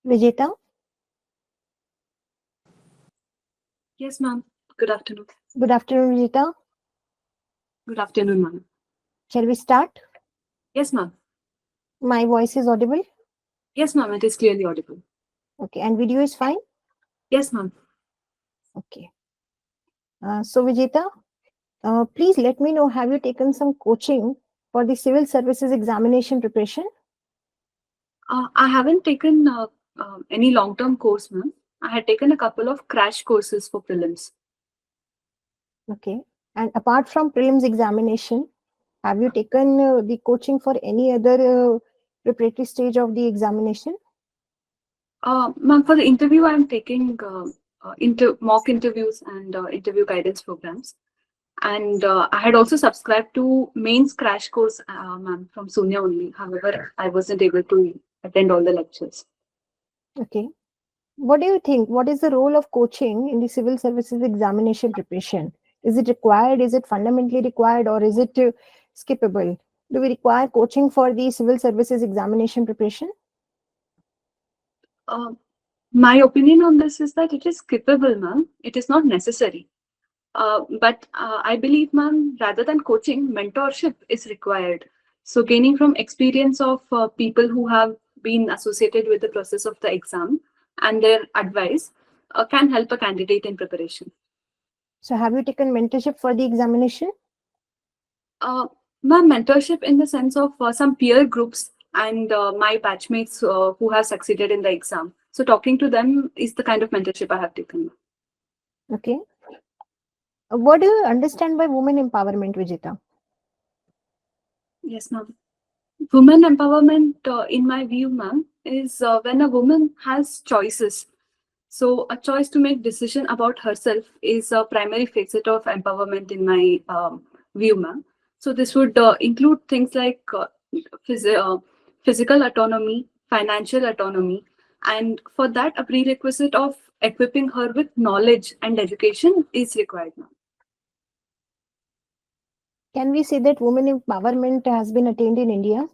Vijeta, Yes, ma'am. Good afternoon. good afternoon, Vijeta. Good afternoon, ma'am. Shall we start? Yes, ma'am. My voice is audible. Yes, ma'am. It is clearly audible. Okay, and video is fine. Yes, ma'am. Okay. So, Vijeta, please let me know, have you taken some coaching for the civil services examination preparation? I haven't taken any long-term course, ma'am. I had taken a couple of crash courses for prelims. Okay. And apart from prelims examination, have you taken the coaching for any other preparatory stage of the examination? Ma'am, for the interview, I'm taking mock interviews and interview guidance programs. And I had also subscribed to mains crash course, ma'am, from Sunya only. However, I wasn't able to attend all the lectures. Okay. What do you think? What is the role of coaching in the civil services examination preparation? Is it required? Is it fundamentally required? Or is it skippable? Do we require coaching for the civil services examination preparation? Uh, my opinion on this is that it is skippable, ma'am. It is not necessary. But I believe, ma'am, rather than coaching, mentorship is required. So, gaining from experience of people who have been associated with the process of the exam and their advice can help a candidate in preparation. So, have you taken mentorship for the examination? Uh, Ma'am, mentorship in the sense of some peer groups and my batchmates who have succeeded in the exam. So, talking to them is the kind of mentorship I have taken. Okay. What do you understand by women empowerment, Vijita? Yes, ma'am. Women empowerment, in my view, ma'am, is when a woman has choices. So, a choice to make decision about herself is a primary facet of empowerment in my view, ma'am. So, this would include things like phys- uh, physical autonomy, financial autonomy, and for that, a prerequisite of equipping her with knowledge and education is required, ma'am. Can we say that women empowerment has been attained in India?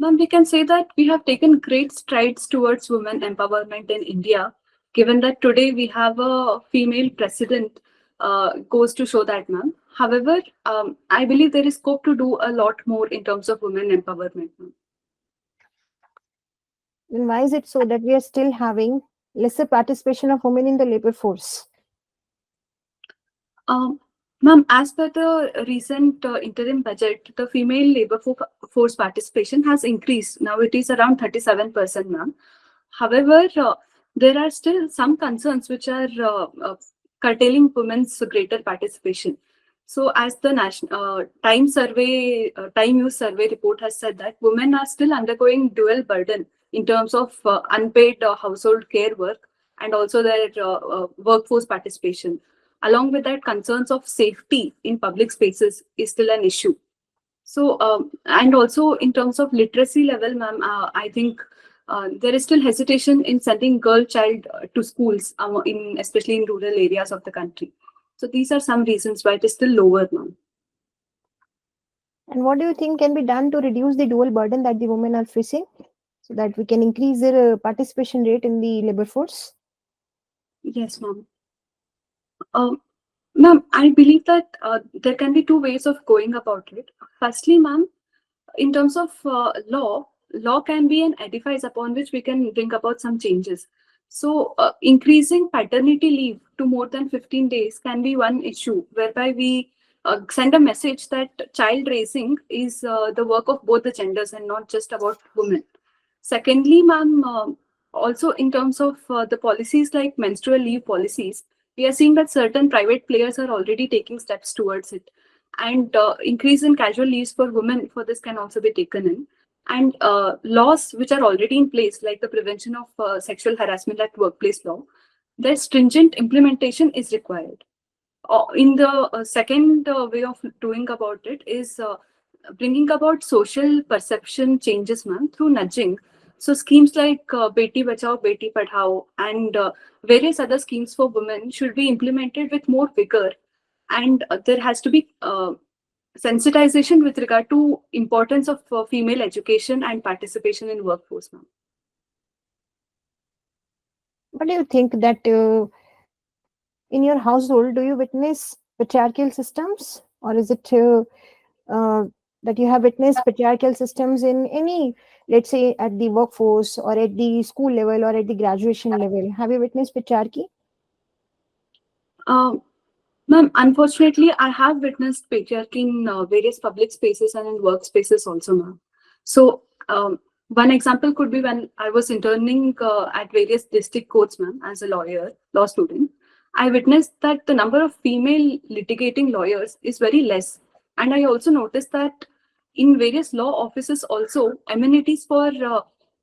Ma'am, we can say that we have taken great strides towards women empowerment in India. Given that today we have a female president, goes to show that, ma'am. However, I believe there is scope to do a lot more in terms of women empowerment, ma'am. Then why is it so that we are still having lesser participation of women in the labor force? Um, Ma'am, as per the recent interim budget, the female labor force participation has increased. Now it is around 37%, ma'am. However, there are still some concerns which are curtailing women's greater participation. So, as the time use survey report has said that women are still undergoing dual burden in terms of unpaid household care work and also their workforce participation. Along with that, concerns of safety in public spaces is still an issue. So, and also in terms of literacy level, ma'am, I think there is still hesitation in sending girl child to schools, in especially in rural areas of the country. So these are some reasons why it is still lower, ma'am. And what do you think can be done to reduce the dual burden that the women are facing so that we can increase their participation rate in the labor force? Yes, ma'am. Um, Ma'am, I believe that there can be two ways of going about it. Firstly, ma'am, in terms of law can be an edifice upon which we can bring about some changes. So, increasing paternity leave to more than 15 days can be one issue, whereby we send a message that child raising is the work of both the genders and not just about women. Secondly, ma'am, also in terms of the policies like menstrual leave policies, we are seeing that certain private players are already taking steps towards it. And increase in casual leaves for women for this can also be taken in. And laws which are already in place, like the prevention of sexual harassment at workplace law, their stringent implementation is required. In the second way of doing about it is bringing about social perception changes, ma'am, through nudging. So schemes like Beti Bachao, Beti Padhao, and various other schemes for women should be implemented with more vigor. And there has to be sensitization with regard to importance of female education and participation in workforce, ma'am. What do you think that in your household, do you witness patriarchal systems, or is it uh, that you have witnessed patriarchal systems in any, let's say, at the workforce or at the school level or at the graduation level? Have you witnessed patriarchy? Uh, Ma'am, unfortunately, I have witnessed patriarchy in various public spaces and in workspaces also, ma'am. So, one example could be when I was interning at various district courts, ma'am, as a lawyer, law student. I witnessed that the number of female litigating lawyers is very less. And I also noticed that in various law offices also, amenities for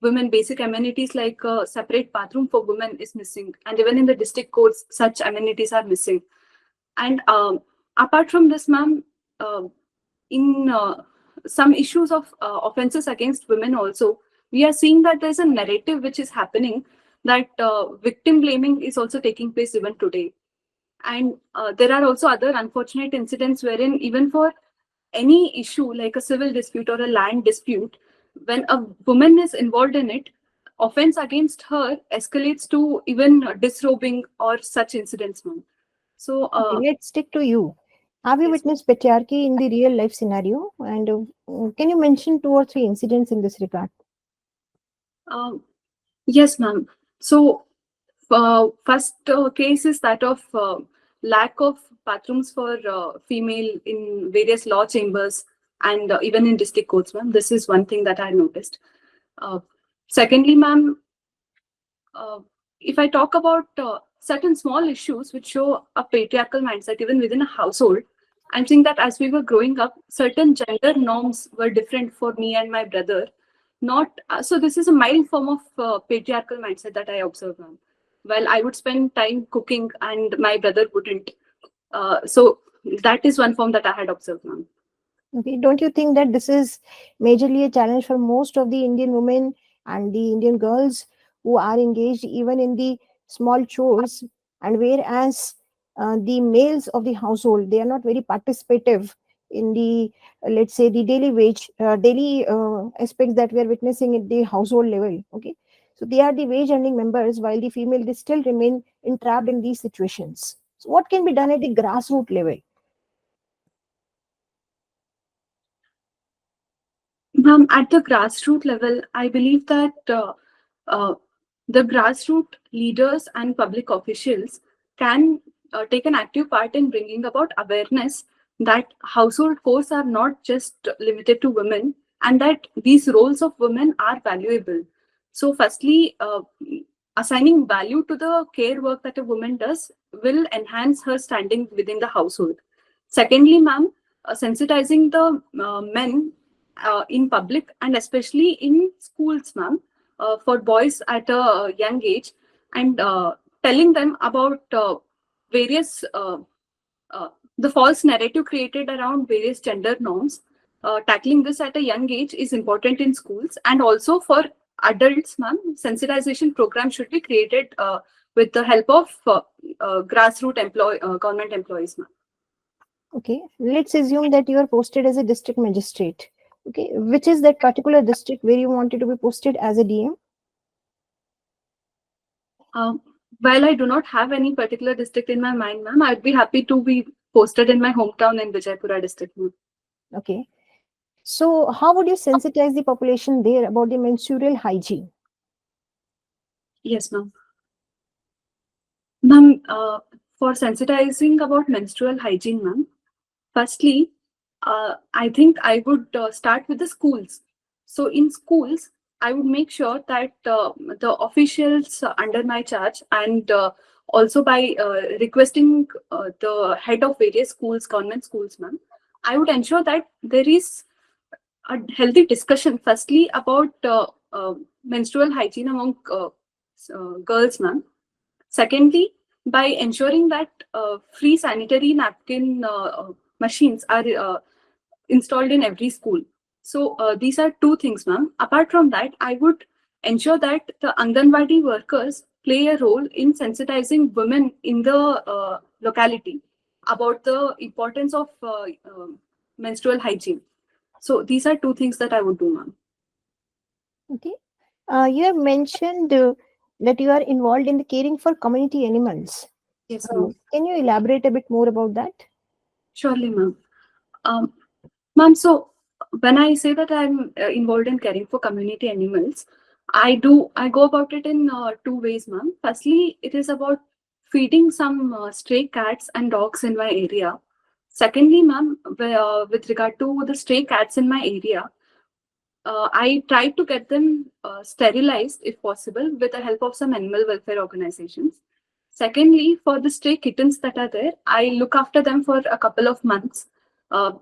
women, basic amenities like separate bathroom for women is missing. And even in the district courts, such amenities are missing. And apart from this, ma'am, in some issues of offenses against women also, we are seeing that there's a narrative which is happening that victim blaming is also taking place even today. And there are also other unfortunate incidents wherein even for any issue like a civil dispute or a land dispute, when a woman is involved in it, offense against her escalates to even disrobing or such incidents, ma'am. So, Okay, let's stick to you. Have you yes, witnessed patriarchy in the real life scenario? And can you mention two or three incidents in this regard? um, yes, ma'am. So, first case is that of lack of bathrooms for female in various law chambers and even in district courts, ma'am. This is one thing that I noticed. Uh, Secondly, ma'am, uh, if I talk about certain small issues which show a patriarchal mindset even within a household, I'm saying that as we were growing up, certain gender norms were different for me and my brother. Not so. This is a mild form of patriarchal mindset that I observe, ma'am. Well, I would spend time cooking, and my brother wouldn't. So that is one form that I had observed, ma'am. Okay, don't you think that this is majorly a challenge for most of the Indian women and the Indian girls who are engaged even in the small chores, and whereas the males of the household, they are not very participative in the let's say the daily aspects that we are witnessing at the household level. Okay, so they are the wage earning members, while the female, they still remain entrapped in these situations. So what can be done at the grassroots level? Ma'am, at the grassroots level, I believe that uh, the grassroots leaders and public officials can take an active part in bringing about awareness that household chores are not just limited to women and that these roles of women are valuable. So, firstly, assigning value to the care work that a woman does will enhance her standing within the household. Secondly, ma'am, sensitizing the men in public and especially in schools, ma'am, for boys at a young age, and telling them about various uh, the false narrative created around various gender norms. Tackling this at a young age is important in schools, and also for adults, ma'am. Sensitization program should be created with the help of grassroots government employees, ma'am. Okay, let's assume that you are posted as a district magistrate. Okay, which is that particular district where you wanted to be posted as a DM? Um, while I do not have any particular district in my mind, ma'am, I'd be happy to be posted in my hometown in Vijaypura district, ma'am. Okay, so how would you sensitize the population there about the menstrual hygiene? Yes, ma'am. Ma'am, for sensitizing about menstrual hygiene, ma'am, firstly, I think I would start with the schools. So in schools, I would make sure that the officials under my charge and also by requesting the head of various schools, government schools, ma'am, I would ensure that there is a healthy discussion, firstly, about menstrual hygiene among girls, ma'am. Secondly, by ensuring that free sanitary napkin machines are installed in every school. So these are two things, ma'am. Apart from that, I would ensure that the Anganwadi workers play a role in sensitizing women in the locality about the importance of menstrual hygiene. So these are two things that I would do, ma'am. Okay. You have mentioned that you are involved in the caring for community animals. Yes, ma'am. Can you elaborate a bit more about that? Surely, ma'am. Um, Ma'am, so when I say that I'm involved in caring for community animals, I go about it in two ways, ma'am. Firstly, it is about feeding some stray cats and dogs in my area. Secondly, ma'am, with regard to the stray cats in my area, I tried to get them sterilized if possible with the help of some animal welfare organizations. Secondly, for the stray kittens that are there, I look after them for a couple of months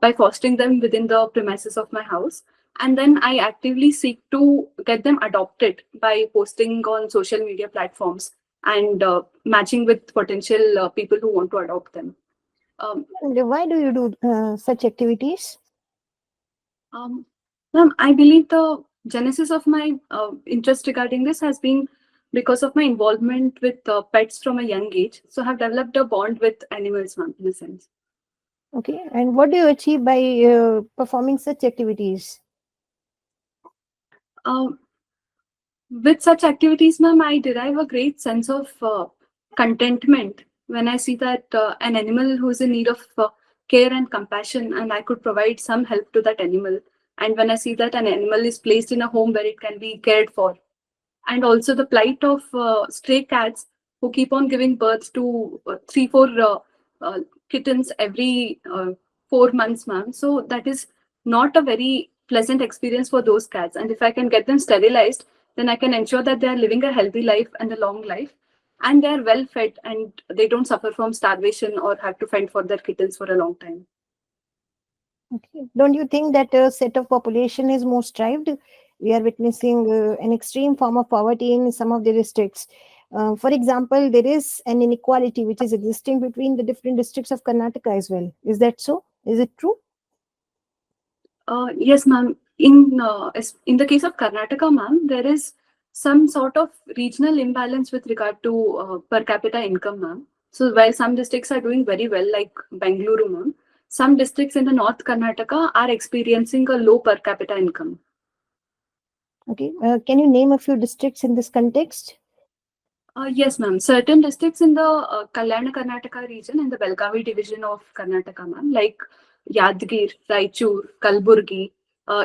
by fostering them within the premises of my house. And then I actively seek to get them adopted by posting on social media platforms and matching with potential people who want to adopt them. Um, And why do you do such activities? Um, Ma'am, I believe the genesis of my interest regarding this has been because of my involvement with pets from a young age. So I have developed a bond with animals, ma'am, in a sense. Okay. And what do you achieve by performing such activities? Um, with such activities, ma'am, I derive a great sense of contentment when I see that an animal who is in need of care and compassion, and I could provide some help to that animal. And when I see that an animal is placed in a home where it can be cared for, and also the plight of stray cats who keep on giving birth to three, four kittens every 4 months, ma'am. So that is not a very pleasant experience for those cats. And if I can get them sterilized, then I can ensure that they are living a healthy life and a long life, and they are well fed and they don't suffer from starvation or have to fend for their kittens for a long time. Okay. Don't you think that a set of population is more strived? We are witnessing an extreme form of poverty in some of the districts. For example, there is an inequality which is existing between the different districts of Karnataka as well. Is that so? Is it true? Yes, ma'am. In the case of Karnataka, ma'am, there is some sort of regional imbalance with regard to per capita income, ma'am. So while some districts are doing very well, like Bengaluru, ma'am, some districts in the North Karnataka are experiencing a low per capita income. Okay. Can you name a few districts in this context? Yes, ma'am. Certain districts in the Kalyana Karnataka region in the Belgavi division of Karnataka, ma'am, like Yadgir, Raichur, Kalburgi,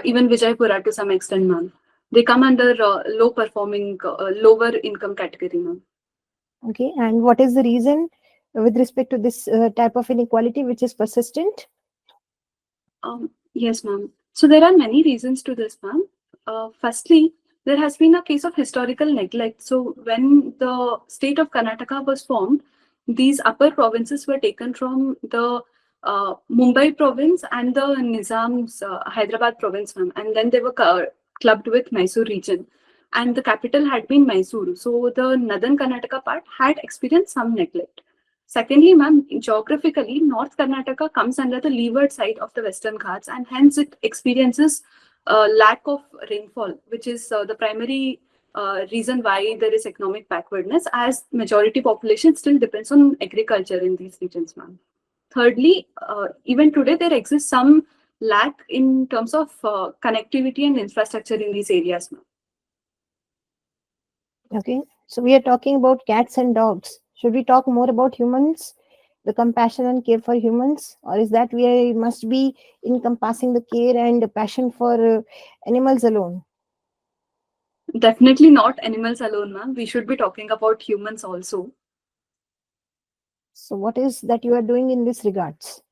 even Vijaypura to some extent, ma'am. They come under low performing, lower income category, ma'am. Okay. And what is the reason with respect to this type of inequality which is persistent? Yes, ma'am. So there are many reasons to this, ma'am. Firstly, there has been a case of historical neglect. So when the state of Karnataka was formed, these upper provinces were taken from the Mumbai province and the Nizam's Hyderabad province, ma'am. And then they were clubbed with Mysore region. And the capital had been Mysuru. So the northern Karnataka part had experienced some neglect. Secondly, ma'am, geographically, North Karnataka comes under the leeward side of the Western Ghats, and hence it experiences lack of rainfall, which is the primary reason why there is economic backwardness, as majority population still depends on agriculture in these regions, ma'am. Thirdly, even today there exists some lack in terms of connectivity and infrastructure in these areas, ma'am. Okay. So we are talking about cats and dogs. Should we talk more about humans, the compassion and care for humans, or is that we must be encompassing the care and the passion for animals alone? Definitely not animals alone, ma'am. We should be talking about humans also. So what is that you are doing in this regards?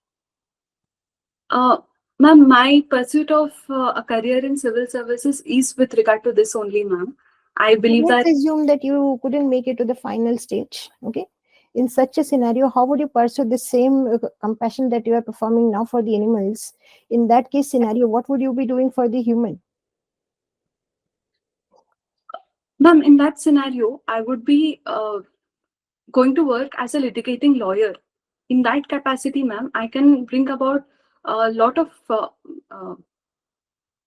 Uh, Ma'am, my pursuit of a career in civil services is with regard to this only, ma'am. I believe Let's that assume that you couldn't make it to the final stage. Okay. In such a scenario, how would you pursue the same compassion that you are performing now for the animals? In that case scenario, what would you be doing for the human? ma'am, in that scenario, I would be going to work as a litigating lawyer. In that capacity, ma'am, I can bring about a lot of uh,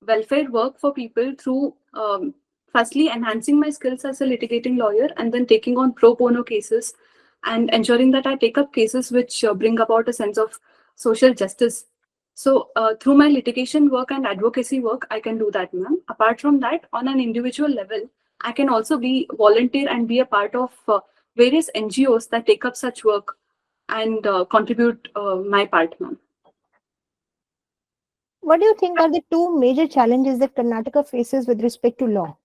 welfare work for people through firstly enhancing my skills as a litigating lawyer and then taking on pro bono cases and ensuring that I take up cases which bring about a sense of social justice. So through my litigation work and advocacy work, I can do that, ma'am. Apart from that, on an individual level, I can also be volunteer and be a part of various NGOs that take up such work and contribute my part, ma'am. What do you think are the two major challenges that Karnataka faces with respect to law?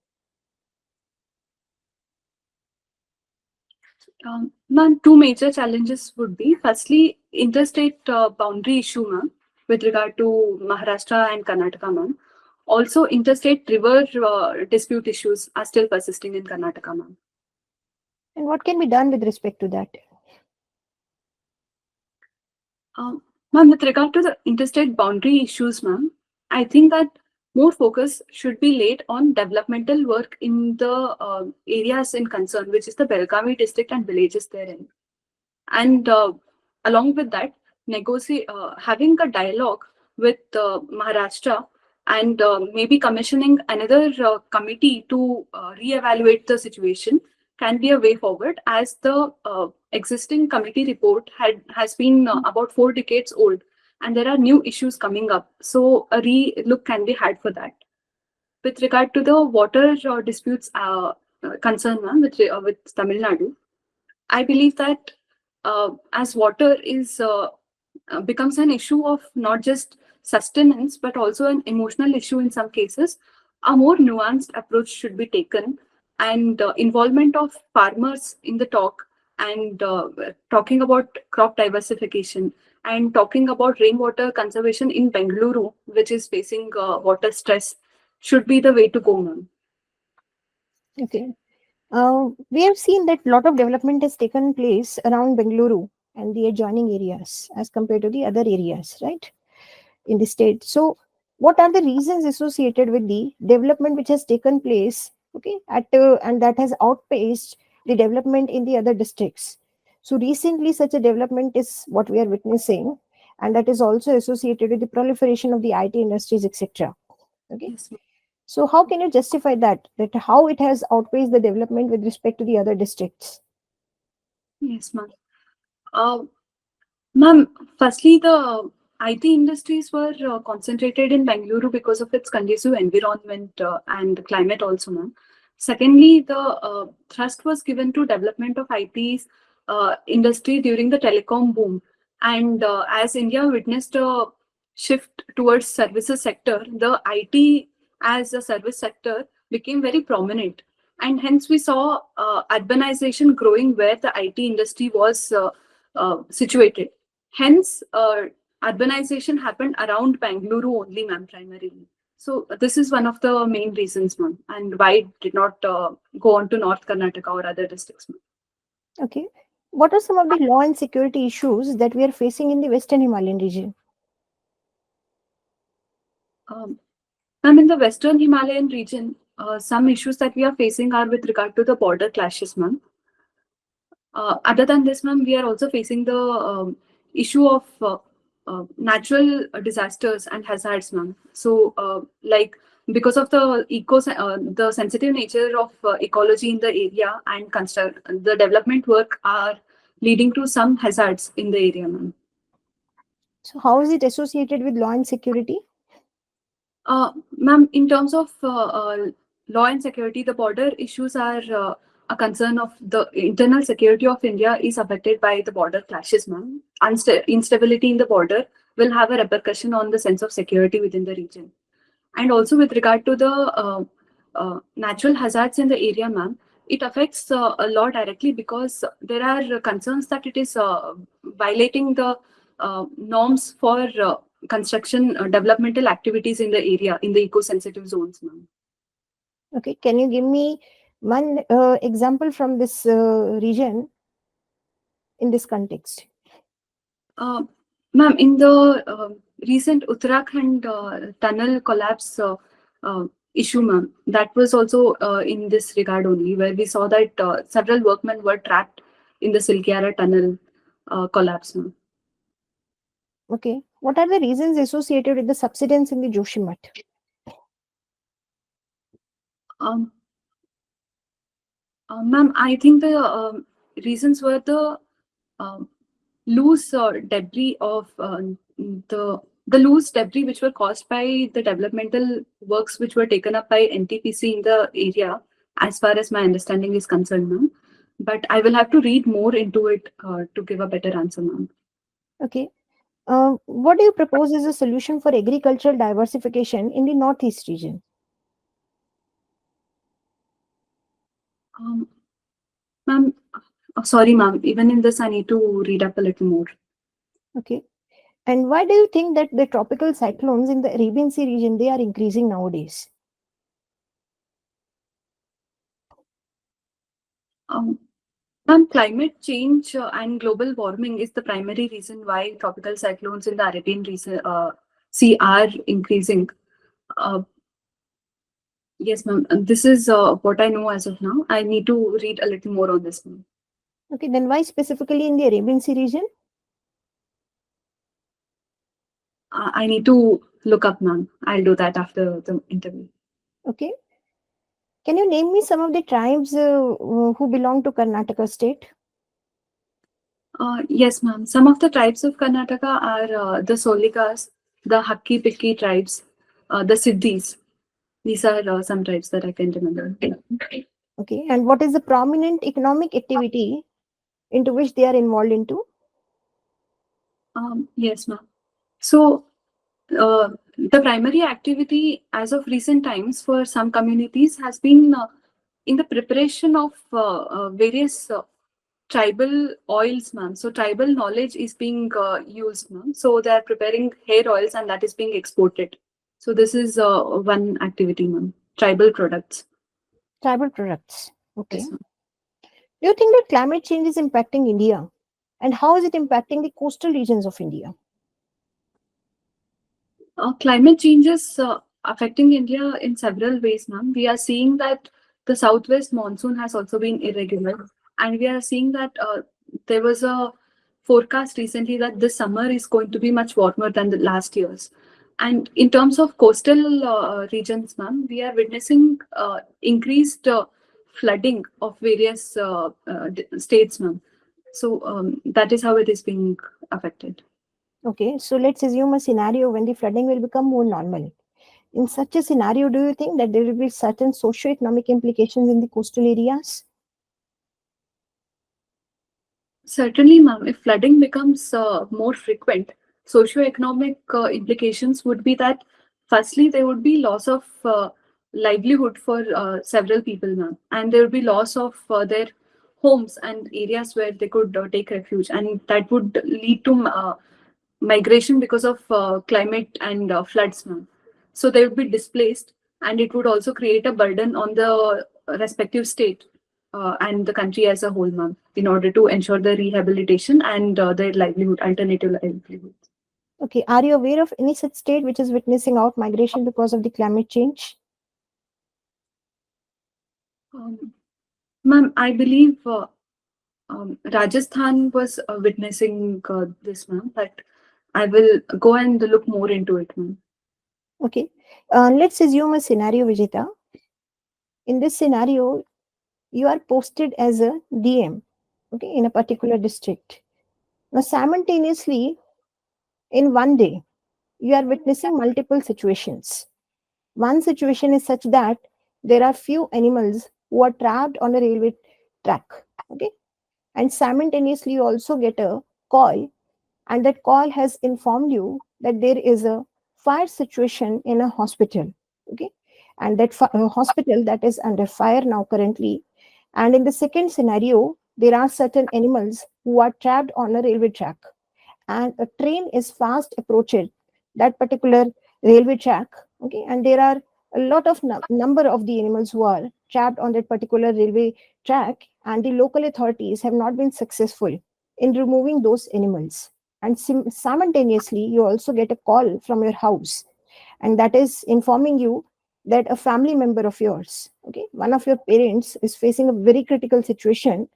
Ma'am, two major challenges would be firstly interstate boundary issue, ma'am, with regard to Maharashtra and Karnataka, ma'am. Also, interstate river dispute issues are still persisting in Karnataka, ma'am. And what can be done with respect to that? Ma'am, with regard to the interstate boundary issues, ma'am, I think that more focus should be laid on developmental work in the areas in concern, which is the Belgavi district and villages therein. And along with that, having a dialogue with Maharashtra and maybe commissioning another committee to reevaluate the situation can be a way forward, as the existing committee report has been about 4 decades old, and there are new issues coming up. So a re-look can be had for that. With regard to the water disputes concern, ma'am, with Tamil Nadu, I believe that as water is becomes an issue of not just sustenance but also an emotional issue in some cases, a more nuanced approach should be taken, and involvement of farmers in the talk, and talking about crop diversification and talking about rainwater conservation in Bengaluru, which is facing water stress, should be the way to go, ma'am. Okay. We have seen that a lot of development has taken place around Bengaluru and the adjoining areas as compared to the other areas, right, in the state. So, what are the reasons associated with the development which has taken place, okay, and that has outpaced the development in the other districts? So, recently, such a development is what we are witnessing, and that is also associated with the proliferation of the IT industries, etc. Okay. Yes, ma'am. So how can you justify that? That how it has outpaced the development with respect to the other districts? Yes, ma'am. Uh, Ma'am, firstly, the IT industries were concentrated in Bengaluru because of its conducive environment and climate also, ma'am. Secondly, the thrust was given to development of IT's industry during the telecom boom. And as India witnessed a shift towards services sector, the IT as a service sector became very prominent. And hence we saw urbanization growing where the IT industry was situated. Hence, urbanization happened around Bangalore only, ma'am, primarily. So this is one of the main reasons, ma'am, and why it did not go on to North Karnataka or other districts, ma'am. Okay. What are some of the law and security issues that we are facing in the Western Himalayan region? Ma'am, in the Western Himalayan region, some issues that we are facing are with regard to the border clashes, ma'am. Other than this, ma'am, we are also facing the issue of natural disasters and hazards, ma'am. So, like because of the sensitive nature of ecology in the area and the development work are leading to some hazards in the area, ma'am. So how is it associated with law and security? Ma'am, in terms of law and security, the border issues are a concern of the internal security of India is affected by the border clashes, ma'am. Instability in the border will have a repercussion on the sense of security within the region. And also with regard to the natural hazards in the area, ma'am, it affects a law directly because there are concerns that it is violating the norms for construction developmental activities in the area, in the eco-sensitive zones, ma'am. Okay. Can you give me one example from this region in this context? Ma'am, in the recent Uttarakhand tunnel collapse issue, ma'am, that was also in this regard only, where we saw that several workmen were trapped in the Silkyara tunnel collapse, ma'am. Okay. What are the reasons associated with the subsidence in the Joshimath? Um, Ma'am, I think the reasons were the um loose debris of the the loose debris which were caused by the developmental works which were taken up by NTPC in the area, as far as my understanding is concerned, ma'am. But I will have to read more into it to give a better answer, ma'am. Okay. What do you propose as a solution for agricultural diversification in the Northeast region? Um, ma'am, sorry, ma'am. Even in this, I need to read up a little more. Okay. And why do you think that the tropical cyclones in the Arabian Sea region, they are increasing nowadays? Um, Ma'am, climate change and global warming is the primary reason why tropical cyclones in the Sea are increasing. Uh, yes, ma'am. And this is what I know as of now. I need to read a little more on this, ma'am. Okay, then why specifically in the Arabian Sea region? I need to look up, ma'am. I'll do that after the interview. Okay. Can you name me some of the tribes who belong to Karnataka state? Yes, ma'am. Some of the tribes of Karnataka are the Solikas, the Hakki Pikki tribes, the Siddhis. These are some tribes that I can remember. Okay. And what is the prominent economic activity into which they are involved into? Yes, ma'am. So, the primary activity as of recent times for some communities has been in the preparation of various tribal oils, ma'am. So, tribal knowledge is being used, ma'am. So, they are preparing hair oils and that is being exported. So, this is one activity, ma'am. Tribal products. Tribal products. Okay. Yes, ma'am. Do you think that climate change is impacting India? And how is it impacting the coastal regions of India? Climate changes affecting India in several ways, ma'am. We are seeing that the southwest monsoon has also been irregular, and we are seeing that there was a forecast recently that this summer is going to be much warmer than the last year's. And in terms of coastal regions, ma'am, we are witnessing increased flooding of various states, ma'am. So that is how it is being affected. Okay, so let's assume a scenario when the flooding will become more normal. In such a scenario, do you think that there will be certain socio-economic implications in the coastal areas? Certainly, ma'am. If flooding becomes more frequent, socioeconomic implications would be that firstly, there would be loss of livelihood for several people, ma'am, and there would be loss of their homes and areas where they could take refuge, and that would lead to migration because of climate and floods, ma'am. So they would be displaced, and it would also create a burden on the respective state and the country as a whole, ma'am, in order to ensure the rehabilitation and their livelihood, alternative livelihood. Okay, are you aware of any such state which is witnessing out migration because of the climate change? Ma'am, I believe Rajasthan was witnessing this, ma'am, but I will go and look more into it, ma'am. Okay, let's assume a scenario, Vijeta. In this scenario, you are posted as a DM, okay, in a particular district. Now, simultaneously, in one day, you are witnessing multiple situations. One situation is such that there are few animals who are trapped on a railway track, okay, and simultaneously you also get a call, and that call has informed you that there is a fire situation in a hospital, okay, and that hospital that is under fire now currently. And in the second scenario, there are certain animals who are trapped on a railway track, and a train is fast approaching that particular railway track, okay, and there are a lot of number of the animals who are trapped on that particular railway track, and the local authorities have not been successful in removing those animals. And simultaneously you also get a call from your house, and that is informing you that a family member of yours, okay, one of your parents is facing a very critical situation,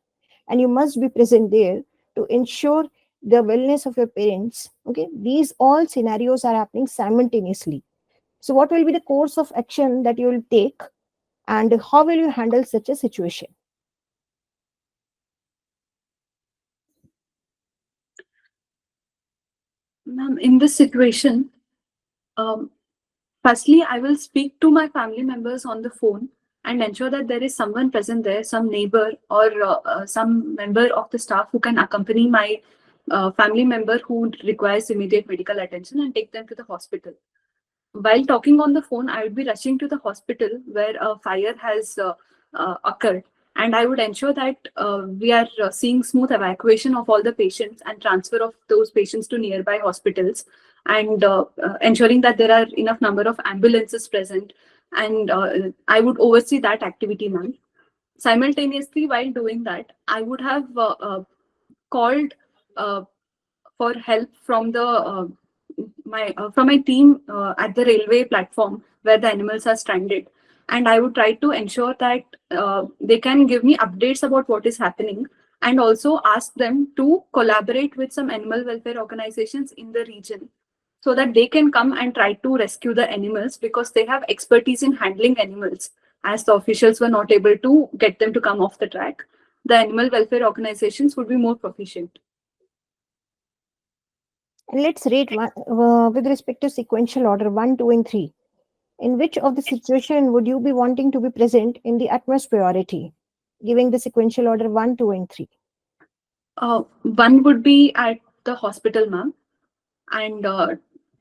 and you must be present there to ensure the wellness of your parents. Okay, these all scenarios are happening simultaneously. So what will be the course of action that you will take, and how will you handle such a situation? Ma'am, in this situation, Um, Firstly, I will speak to my family members on the phone and ensure that there is someone present there, some neighbor or some member of the staff who can accompany my family member who requires immediate medical attention and take them to the hospital. While talking on the phone, I would be rushing to the hospital where a fire has occurred, and I would ensure that we are seeing smooth evacuation of all the patients and transfer of those patients to nearby hospitals, and ensuring that there are enough number of ambulances present. And I would oversee that activity, ma'am. Simultaneously, while doing that, I would have called uh, for help from the from my team at the railway platform where the animals are stranded, and I would try to ensure that they can give me updates about what is happening, and also ask them to collaborate with some animal welfare organizations in the region so that they can come and try to rescue the animals, because they have expertise in handling animals, as the officials were not able to get them to come off the track. The animal welfare organizations would be more proficient. And let's rate with respect to sequential order 1, 2, and 3. In which of the situation would you be wanting to be present in the utmost priority, giving the sequential order 1, 2, and 3? One would be at the hospital, ma'am, and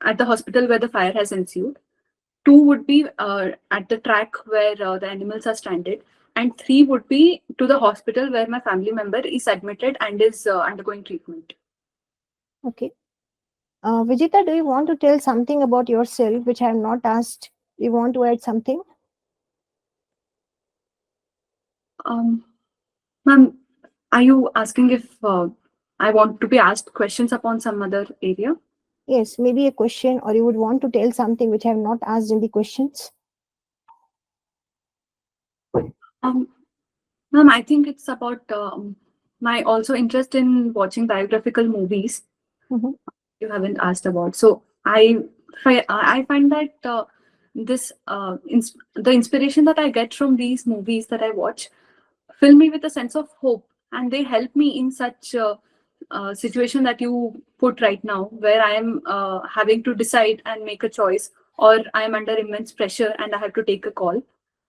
at the hospital where the fire has ensued. Two would be at the track where the animals are stranded. And three would be to the hospital where my family member is admitted and is undergoing treatment. Okay. Vijita, do you want to tell something about yourself which I have not asked? You want to add something? Um, Ma'am, are you asking if I want to be asked questions upon some other area? Yes, maybe a question, or you would want to tell something which I have not asked in the questions? Um, Ma'am, I think it's about my also interest in watching biographical movies. Mhm. You haven't asked about. So I find that this the inspiration that I get from these movies that I watch fill me with a sense of hope, and they help me in such situation that you put right now, where I am having to decide and make a choice, or I am under immense pressure and I have to take a call.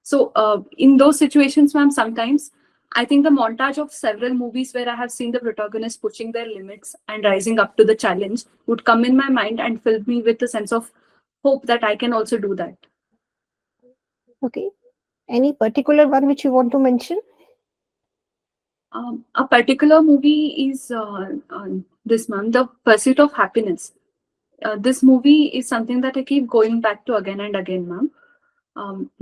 So in those situations, ma'am, sometimes I think the montage of several movies where I have seen the protagonist pushing their limits and rising up to the challenge would come in my mind and fill me with a sense of hope that I can also do that. Okay. Any particular one which you want to mention? A particular movie is this month, The Pursuit of Happiness. This movie is something that I keep going back to again and again, ma'am.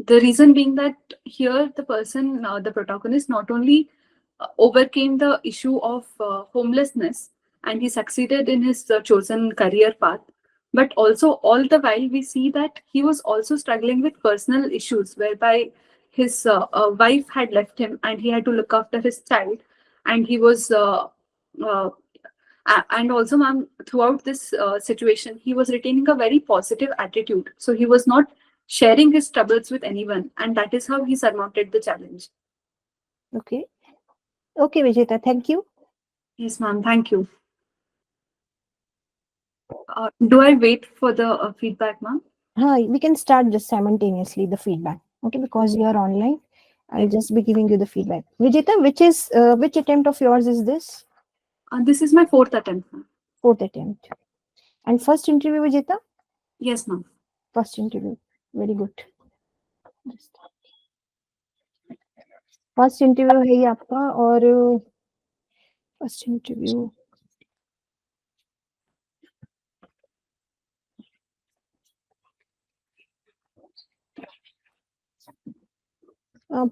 The reason being that here the person, the protagonist, not only overcame the issue of homelessness and he succeeded in his chosen career path, but also all the while we see that he was also struggling with personal issues whereby his wife had left him and he had to look after his child, and he was uh, and also, ma'am, throughout this situation, he was retaining a very positive attitude. So he was not sharing his troubles with anyone, and that is how he surmounted the challenge. Okay. Okay, Vijita, thank you. Yes, ma'am. Thank you. Do I wait for the feedback, ma'am? We can start just simultaneously the feedback. Okay, because you are online, I'll Yes. just be giving you the feedback. Vijita, which attempt of yours is this? This is my fourth attempt, ma'am. Fourth attempt. And first interview, Vijita? Yes, ma'am. First interview. Very good. First interview है ये आपका और first interview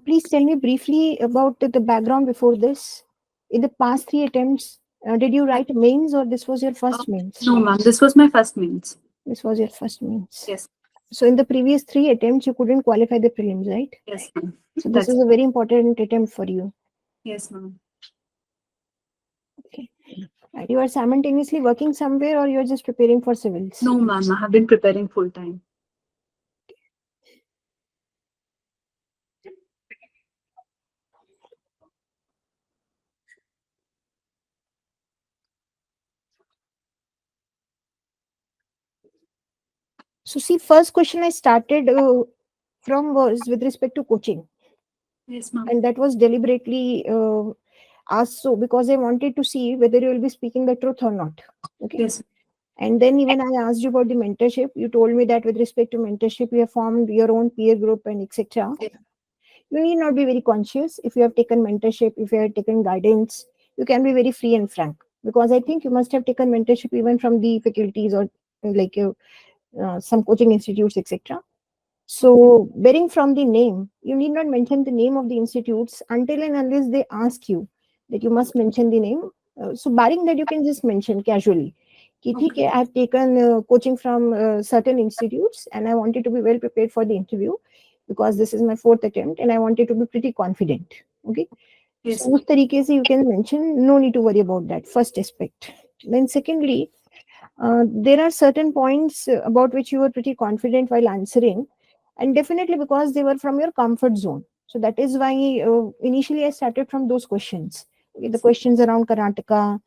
please tell me briefly about the background before this. In the past three attempts, did you write mains or this was your first mains? No, ma'am. This was my first means. This was your first mains. Yes. So in the previous three attempts, you couldn't qualify the prelims, right? Yes, ma'am. So this That's is a very important attempt for you. yes, ma'am. Okay. And you are simultaneously working somewhere or you are just preparing for civils? No, ma'am. I have been preparing full time. So So see, first question I started from was with respect to coaching, Yes, ma'am. and that was deliberately asked so because I wanted to see whether you will be speaking the truth or not. Okay. Yes. And then even I asked you about the mentorship. You told me that with respect to mentorship, you have formed your own peer group and etc. Yes. You need not be very conscious. If you have taken mentorship, if you have taken guidance, you can be very free and frank, because I think you must have taken mentorship even from the faculties or like some coaching institutes, etc. So, bearing from the name, you need not mention the name of the institutes until and unless they ask you that you must mention the name. So, barring that, you can just mention casually. कि ठीक है, Okay. I've taken coaching from certain institutes and I wanted to be well prepared for the interview because this is my fourth attempt and I wanted to be pretty confident. Okay. Yes, So, उस ma'am. तरीके से you can mention, no need to worry about that. First aspect. Then, secondly, there are certain points about which you were pretty confident while answering, and definitely because they were from your comfort zone. So that is why initially I started from those questions. Okay, the questions around Karnataka,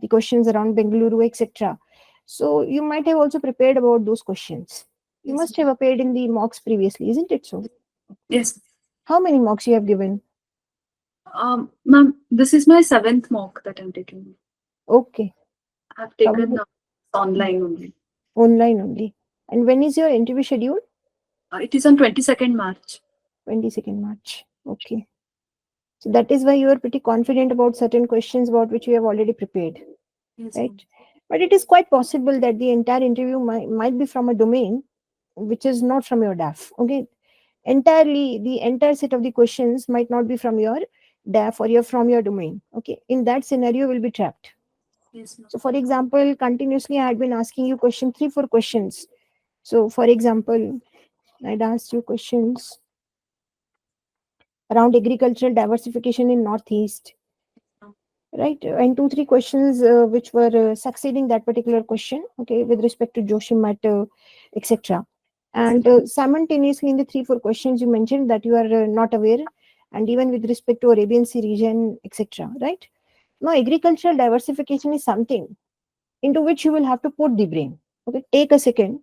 the questions around Bengaluru, etc. So you might have also prepared about those questions. You Yes. must have appeared in the mocks previously, isn't it so? Yes. How many mocks you have given? Ma'am, this is my seventh mock that I'm taking. Okay, I've taken probably online only. online only. And when is your interview schedule? It is on 22nd March. 22nd March. Okay. So that is why you are pretty confident about certain questions about which you have already prepared, Yes, right? ma'am. But it is quite possible that the entire interview might be from a domain which is not from your DAF. Okay. Entirely, the entire set of the questions might not be from your DAF or your from your domain. Okay. In that scenario, you will be trapped. Yes, ma'am. So, for example, continuously I had been asking you question three, four questions. So, for example, I'd asked you questions around agricultural diversification in Northeast, right? And two three questions which were succeeding that particular question, okay, with respect to Joshimat, etc. Yes. And simultaneously in the three four questions you mentioned that you are not aware, and even with respect to Arabian Sea region, etc., right? Now agricultural diversification is something into which you will have to put the brain. Okay, take a second,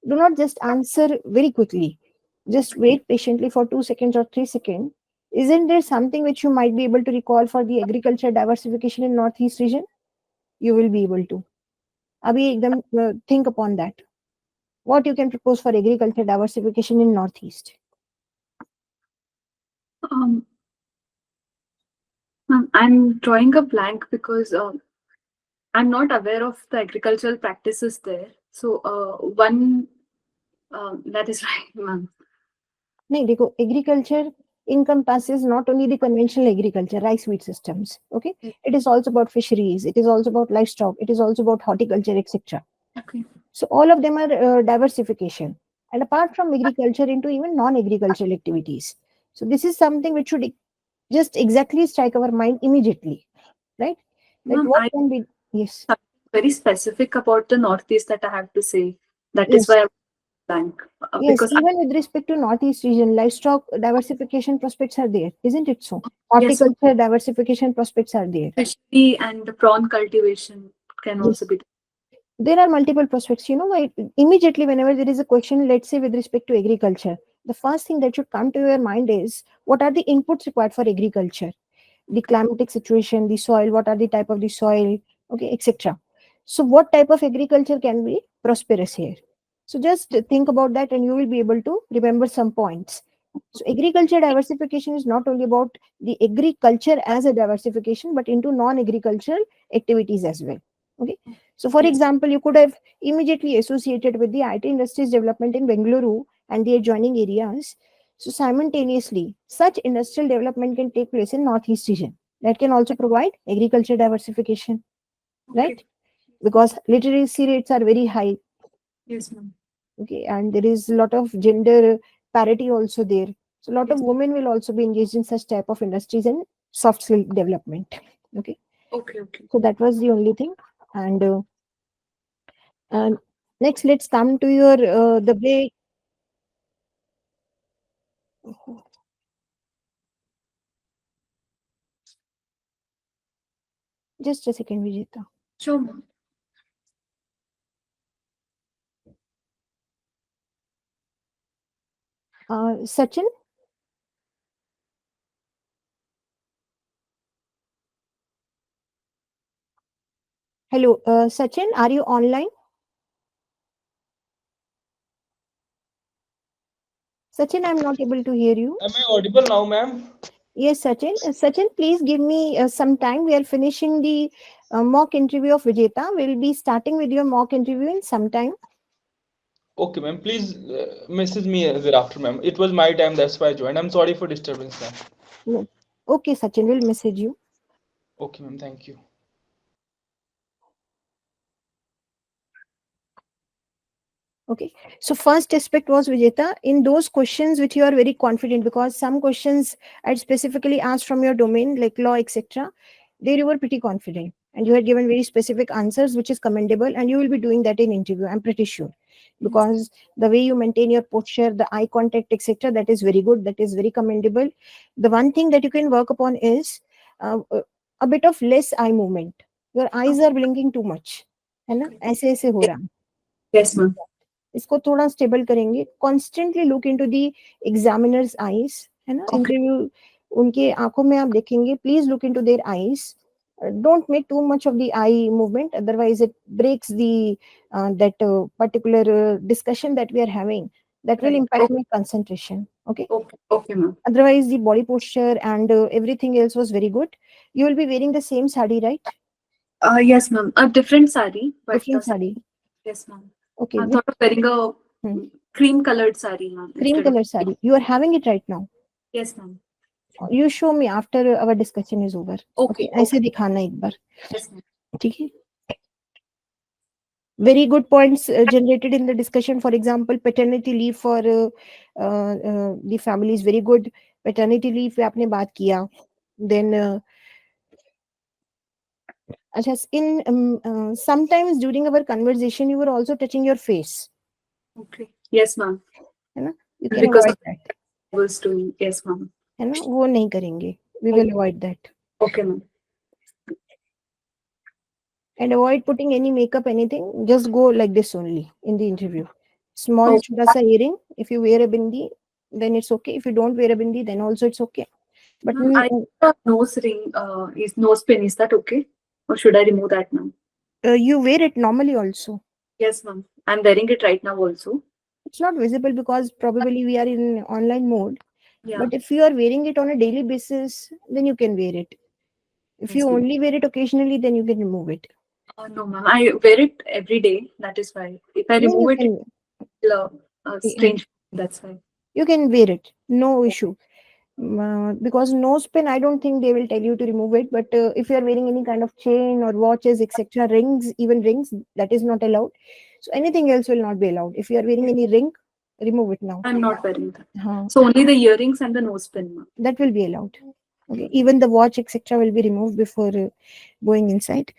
do not just answer very quickly, just wait patiently for 2 seconds or 3 seconds. Isn't there something which you might be able to recall for the agriculture diversification in Northeast region? You will be able to. Abhi ekdam think upon that. What you can propose for agriculture diversification in Northeast? Um, Ma'am, I'm drawing a blank because I'm not aware of the agricultural practices there. So, one that is right, ma'am. नहीं देखो, agriculture encompasses not only the conventional agriculture, rice wheat systems. Okay, Yes. it is also about fisheries. It is also about livestock. It is also about horticulture, etc. Okay. So all of them are diversification, and apart from agriculture into even non-agricultural activities. So this is something which should just exactly strike our mind immediately, right? That Ma'am, what I can be, yes, something very specific about the Northeast that I have to say. That is yes, why I'm blank. yes. Because I, Even with respect to Northeast region, livestock diversification prospects are there, isn't it so? yes, ma'am, Horticulture diversification prospects are there. fishery and the prawn cultivation can Yes. also be There are multiple prospects. You know, immediately whenever there is a question, let's say with respect to agriculture, the first thing that should come to your mind is what are the inputs required for agriculture, the climatic situation, the soil, what are the type of the soil, okay, etc. So what type of agriculture can be prosperous here? So just think about that and you will be able to remember some points. So agriculture diversification is not only about the agriculture as a diversification, but into non-agricultural activities as well. Okay. So for yes. example, you could have immediately associated with the IT industries development in Bengaluru and the adjoining areas. So simultaneously, such industrial development can take place in Northeast region. That can also provide agriculture diversification, Okay. right? Because literacy rates are very high, Yes, ma'am. okay, and there is a lot of gender parity also there. So a lot of Yes. women will also be engaged in such type of industries and soft skill development. Okay, Okay. Okay. so that was the only thing. And next, let's come to your the way. Just a second, Vijeta. Sure, ma'am. Sachin, hello. Sachin, are you online? Sachin, I'm not able to hear you. Am I audible now, ma'am? Yes, Sachin. Sachin, please give me some time. We are finishing the mock interview of Vijeta. We'll be starting with your mock interview in some time. Okay, ma'am. Please message me thereafter, ma'am. It was my time, that's why I joined. I'm sorry for disturbance, ma'am. No. Okay, Sachin, we'll message you. Okay, ma'am. Thank you. Okay. So first aspect was Vijeta, in those questions which you are very confident, because some questions I specifically asked from your domain like law, etc. There you were pretty confident and you had given very specific answers, which is commendable, and you will be doing that in interview. I'm pretty sure, Yes. because the way you maintain your posture, the eye contact, etc. That is very good. That is very commendable. The one thing that you can work upon is uh, uh, a bit of less eye movement. Your eyes are blinking too much, है ना? Okay. ऐसे ऐसे हो रहा है. Yes, ma'am. इसको थोड़ा stable करेंगे. Constantly look into the examiners eyes, है ना? Okay. इंटरव्यू उनके आंखों में आप देखेंगे. Please look into their eyes. Don't make too much of the eye movement, otherwise it breaks the that particular discussion that we are having. That will Right. impact Okay. my concentration. Okay. Okay. Okay, ma'am. Otherwise the body posture and everything else was very good. You will be wearing the same sari, right? Yes, ma'am. A different sari, but Different sari. yes, ma'am. Okay, I which? thought of wearing a Hmm. cream colored sari, ma'am, Cream instead of. color sari you are having it right now? Yes, ma'am. You show me after our discussion is over. Okay, Okay. ऐसे Okay. दिखाना एक बार. Yes, ma'am. ठीक है. Very good points generated in the discussion. For example, paternity leave for the family is very good. Paternity leave पे आपने बात किया. Then अच्छा, in sometimes during our conversation you were also touching your face, Okay. Yes, ma'am. है ना? You can Because of avoid that, I was doing. Yes, ma'am. है ना? वो नहीं करेंगे. We Okay. will avoid that. Okay, ma'am. And avoid putting any makeup, anything. Just go like this only in the interview. Small Okay. छोटा सा earring. If you wear a bindi, then it's okay. If you don't wear a bindi, then also it's okay. But Ma'am, I have a nose ring. Is nose pin? Is that okay? Or should I remove that, ma'am? you wear it normally also. Yes, ma'am. I'm wearing it right now also. It's not visible because probably we are in online mode. Yeah. But if you are wearing it on a daily basis, then you can wear it. If you Yes, ma'am. only wear it occasionally, then you can remove it. No, ma'am. I wear it every day. That is why. If I Then remove you it, can it'll strange. That's why. wear it. No issue. Because nose pin, I don't think they will tell you to remove it. But if you are wearing any kind of chain or watches, etc., rings, even rings, that is not allowed. So anything else will not be allowed. If you are wearing any ring, remove it now. I'm not wearing that. Huh. So only the earrings and the nose pin, ma'am. That will be allowed. Okay. Even the watch, etc., will be removed before going inside.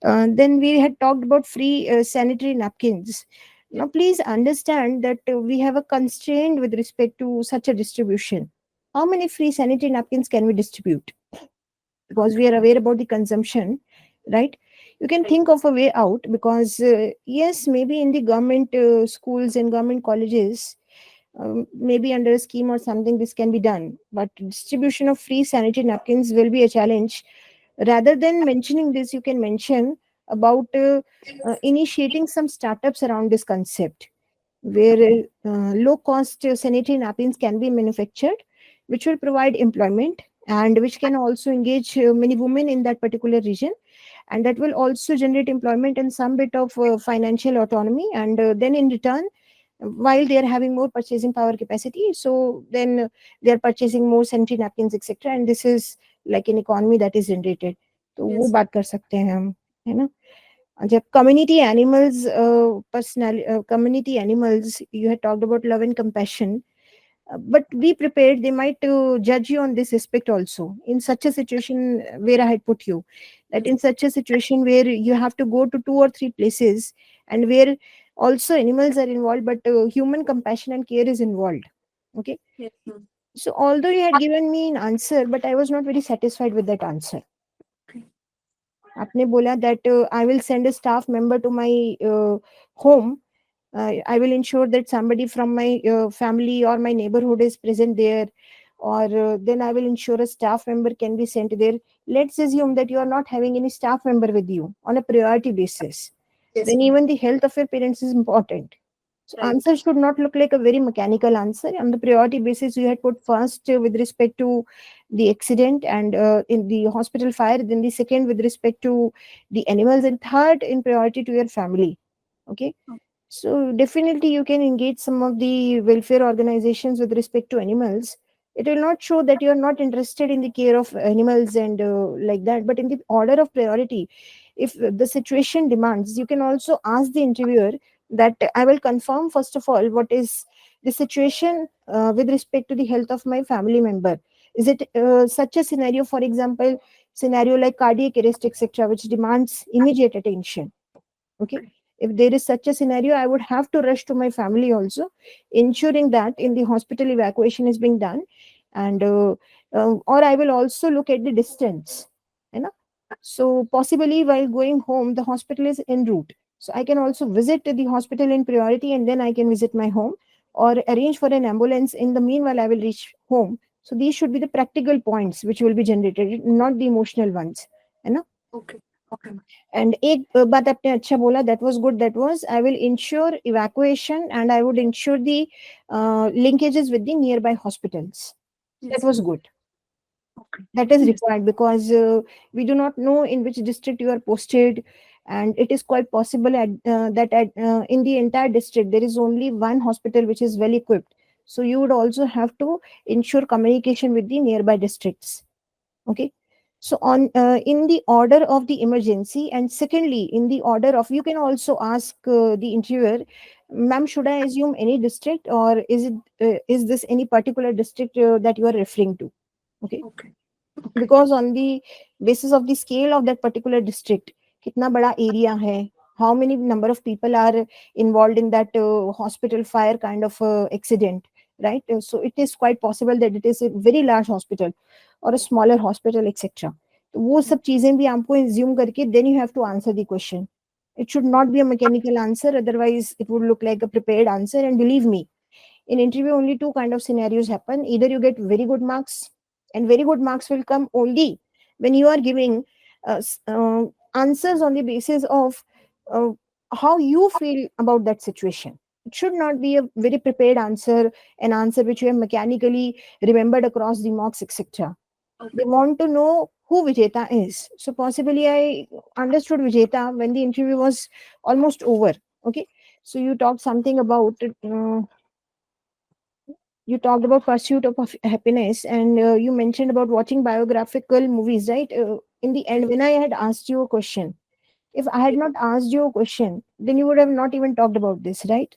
Then we had talked about free sanitary napkins. Now, please understand that we have a constraint with respect to such a distribution. How many free sanitary napkins can we distribute? Because we are aware about the consumption, right? You can Right. think of a way out, because yes, maybe in the government schools and government colleges, maybe under a scheme or something, this can be done, but distribution of free sanitary napkins will be a challenge. Rather than mentioning this, you can mention about initiating some startups around this concept, where low cost sanitary napkins can be manufactured, which will provide employment and which can also engage many women in that particular region, and that will also generate employment and some bit of financial autonomy, and then in return, while they are having more purchasing power capacity, so then they are purchasing more sanitary napkins, etc., and this is like an economy that is generated. तो वो Yes. बात कर सकते हैं हम, है ना? जब community animals, community animals, you had talked about love and compassion, but be prepared, they might judge you on this aspect also. In such a situation where I had put you, that Yes. in such a situation where you have to go to two or three places, and where also animals are involved, but human compassion and care is involved. Okay. Yes, ma'am. So although you had given me an answer, but I was not very satisfied with that answer. Okay. आपने बोला that I will send a staff member to my home I will ensure that somebody from my family or my neighborhood is present there, or then I will ensure a staff member can be sent there. Let's assume that you are not having any staff member with you on a priority basis. Yes, Then ma'am. even the health of your parents is important. So Right. answer should not look like a very mechanical answer. On the priority basis, you had put first with respect to the accident and in the hospital fire, then the second with respect to the animals, and third in priority to your family. Okay. So definitely you can engage some of the welfare organizations with respect to animals. It will not show that you are not interested in the care of animals and like that, but in the order of priority, if the situation demands, you can also ask the interviewer that I will confirm first of all what is the situation with respect to the health of my family member. Is it such a scenario, for example, scenario like cardiac arrest, etc., which demands immediate attention? Okay, if there is such a scenario, I would have to rush to my family also, ensuring that in the hospital evacuation is being done, and or I will also look at the distance, you know. So possibly while going home, the hospital is en route, so I can also visit the hospital in priority, and then I can visit my home or arrange for an ambulance. In the meanwhile, I will reach home. So these should be the practical points which will be generated, not the emotional ones, you know. Okay. Okay, ma'am. And एक बात आपने अच्छा बोला, that was good, that was I will ensure evacuation and I would ensure the linkages with the nearby hospitals. That Yes, was ma'am. good. Okay. That is Yes. required because we do not know in which district you are posted, and it is quite possible that in the entire district there is only one hospital which is well equipped. So you would also have to ensure communication with the nearby districts. Okay. So on in the order of the emergency, and secondly in the order of, you can also ask the interviewer, ma'am, should I assume any district, or is this any particular district that you are referring to? Okay. Okay. Okay. Because on the basis of the scale of that particular district, kitna bada area hai, how many number of people are involved in that hospital fire kind of accident, right? So it is quite possible that it is a very large hospital or a smaller hospital, etc. तो वो सब चीजें भी आपको assume करके then you have to answer the question. It should not be a mechanical answer, otherwise it would look like a prepared answer. And believe me, in interview only two kind of scenarios happen: either you get very good marks, and very good marks will come only when you are giving answers on the basis of uh, how you feel about that situation. It should not be a very prepared answer, an answer which you have mechanically remembered across the mocks, etc. They Okay. want to know who Vijeta is. So possibly I understood Vijeta when the interview was almost over. Okay, so you talked something about you talked about pursuit of happiness, and you mentioned about watching biographical movies, right? In the end, when I had asked you a question, if I had Yes. not asked you a question, then you would have not even talked about this, right?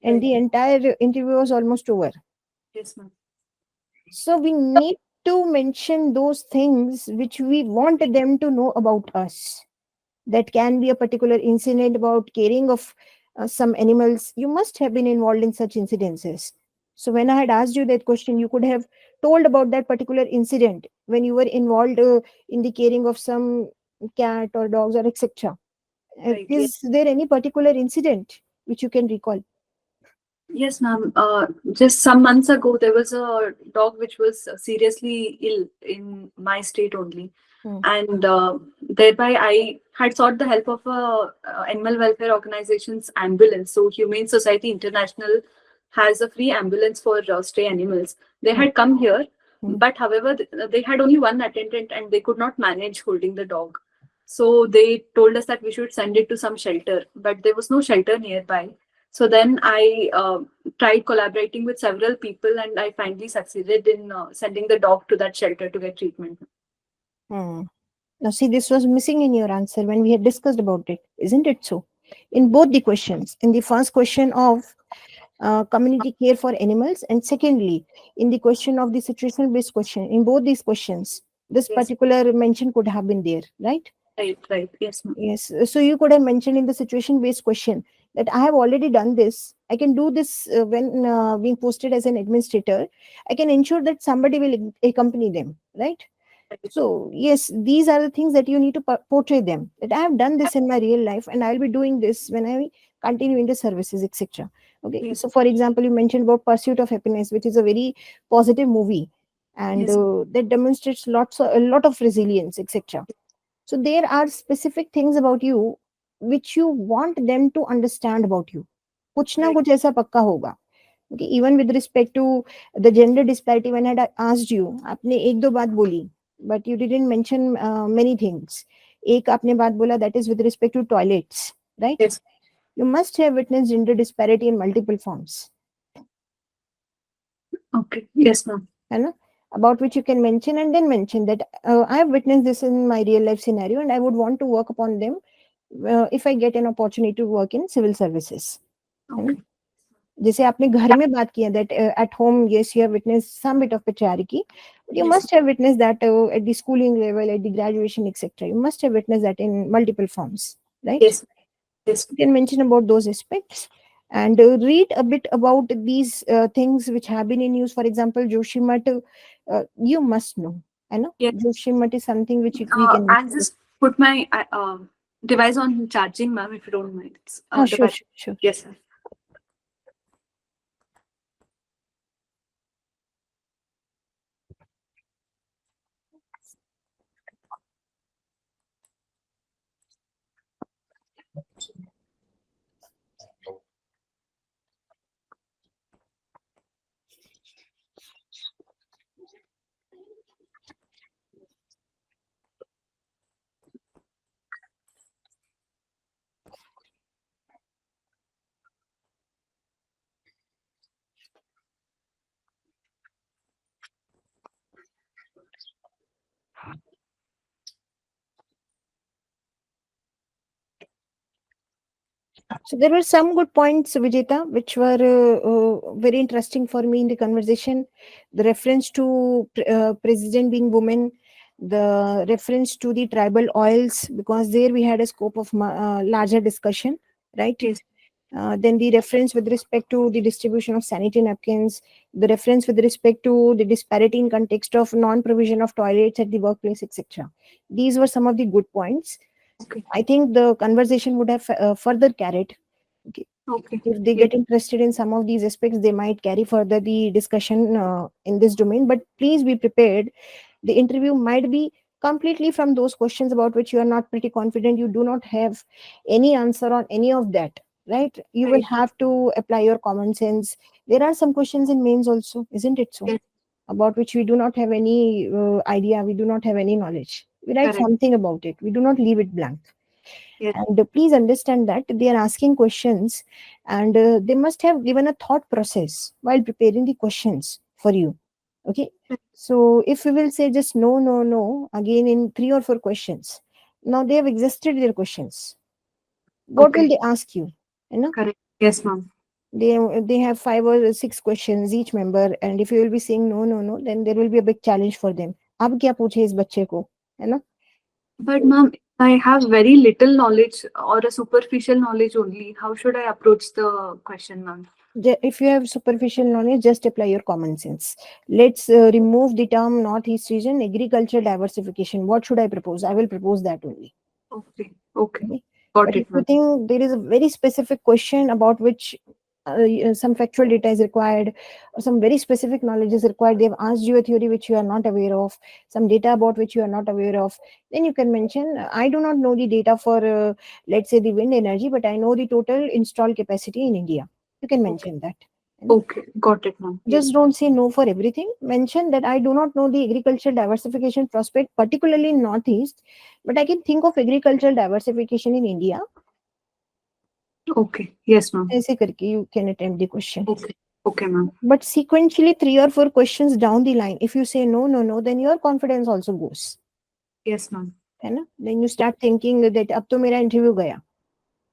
And Right. the entire interview was almost over. Yes, ma'am. So we need to mention those things which we want them to know about us. That can be a particular incident about caring of some animals. You must have been involved in such incidences. So when I had asked you that question, you could have told about that particular incident when you were involved in the caring of some cat or dogs or etc. Right. Yes. Is there any particular incident which you can recall? Yes, ma'am. Just some months ago, there was a dog which was seriously ill in my state only, Hmm. and thereby I had sought the help of a animal welfare organization's ambulance. So, Humane Society International has a free ambulance for stray animals. They Hmm. had come here, Hmm. but however, they had only one attendant, and they could not manage holding the dog. So they told us that we should send it to some shelter, but there was no shelter nearby. So then I tried collaborating with several people, and I finally succeeded in sending the dog to that shelter to get treatment. Hmm. Now, see, this was missing in your answer when we had discussed about it, isn't it so? In both the questions, in the first question of community care for animals, and secondly, in the question of the situational based question, in both these questions, this Yes, particular mention could have been there, right? right, right. Yes, ma'am. Yes. So you could have mentioned in the situation based question that I have already done this. I can do this when being posted as an administrator. I can ensure that somebody will accompany them, right? Right. So, yes, these are the things that you need to portray them. That I have done this in my real life and I'll be doing this when I continue in the services, etc. Okay, Yes. so for example, you mentioned about Pursuit of Happiness, which is a very positive movie, and Yes. that demonstrates a lot of resilience, etc. So there are specific things about you which you want them to understand about you. कुछ ना Right. कुछ ऐसा पक्का होगा. Okay, even with respect to the gender disparity, when I had asked you, आपने एक दो बात बोली, but you didn't mention many things. एक आपने बात बोला, that is with respect to toilets, right? Yes. You must have witnessed gender disparity in multiple forms, Okay. Yes, ma'am. है ना? About which you can mention, and then mention that I have witnessed this in my real life scenario, and I would want to work upon them if I get an opportunity to work in civil services. है ना? Okay. जैसे आपने घर में बात किया that at home, yes, you have witnessed some bit of patriarchy, but you Yes. must have witnessed that at the schooling level, at the graduation, etc. You must have witnessed that in multiple forms, right? Yes. Yes. You can mention about those aspects, and read a bit about these things which have been in news. For example, Joshimat, you must know. I know Yes. Joshimat is something which we can I'll just put my device on charging, ma'am, if you don't mind. It's, sure, sure. Yes, sir. So there were some good points, Vijeta, which were very interesting for me in the conversation. The reference to president being woman, the reference to the tribal oils, because there we had a scope of larger discussion, right? Yes. Then the reference with respect to the distribution of sanitary napkins, the reference with respect to the disparity in context of non-provision of toilets at the workplace, etc. These were some of the good points. Okay. I think the conversation would have further carried. Okay. Okay. If they Yes. get interested in some of these aspects, they might carry further the discussion in this domain. But please be prepared. The interview might be completely from those questions about which you are not pretty confident. You do not have any answer on any of that, right? You will Right. have to apply your common sense. There are some questions in mains also, isn't it so? Yes. About which we do not have any idea, we do not have any knowledge. We write Correct. something about it. We do not leave it blank. Yes. And please understand that they are asking questions, and they must have given a thought process while preparing the questions for you. Okay. So if we will say just no, no, no, again in 3 or 4 questions, now they have exhausted their questions. What will Okay. they ask you? You know, Correct. Yes, ma'am. they have 5 or 6 questions each member, and if you will be saying no, no, no, then there will be a big challenge for them. अब क्या पूछे इस बच्चे को, है ना? But, ma'am, I have very little knowledge or a superficial knowledge only. How should I approach the question, ma'am? If you have superficial knowledge, just apply your common sense. Let's remove the term Northeast region, agriculture diversification. What should I propose? I will propose that only. Okay. Okay. Okay. Got But if it, you ma'am. think there is a very specific question about which some factual data is required, or some very specific knowledge is required, they've asked you a theory which you are not aware of, some data about which you are not aware of, then you can mention, I do not know the data for, let's say, the wind energy, but I know the total installed capacity in India. You can Okay. mention that. You know? Okay. Got it, ma'am. Yes. Just don't say no for everything. Mention that I do not know the agricultural diversification prospect, particularly in Northeast, but I can think of agricultural diversification in India. Okay. Yes, ma'am. ऐसे करके you can attempt the question. Okay. Okay, ma'am. But sequentially, 3 or 4 questions down the line, if you say no, no, no, then your confidence also goes. Yes, ma'am. है ना? Then you start thinking that अब तो मेरा interview गया.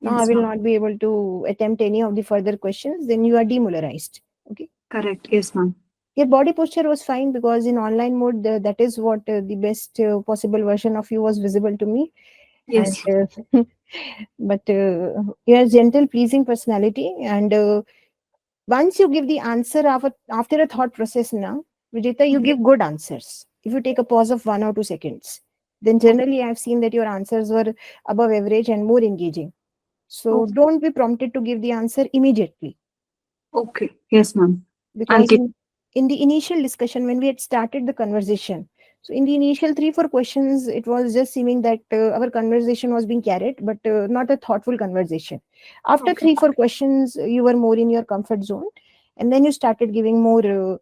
Now I Yes, will ma'am. not be able to attempt any of the further questions. Then you are demoralized. Okay. Correct. Yes, ma'am. Your body posture was fine because in online mode, that is what the best possible version of you was visible to me. Yes. And but your gentle, pleasing personality, and once you give the answer after a thought process, now, Vijeta, you give good answers. If you take a pause of 1 or 2 seconds, then generally I've seen that your answers were above average and more engaging. So Okay. don't be prompted to give the answer immediately, Okay. Yes, ma'am. I'll because keep. in the initial discussion when we had started the conversation, so in the initial 3 4 questions it was just seeming that our conversation was being carried, but not a thoughtful conversation. After Okay. 3 4 questions you were more in your comfort zone, and then you started giving more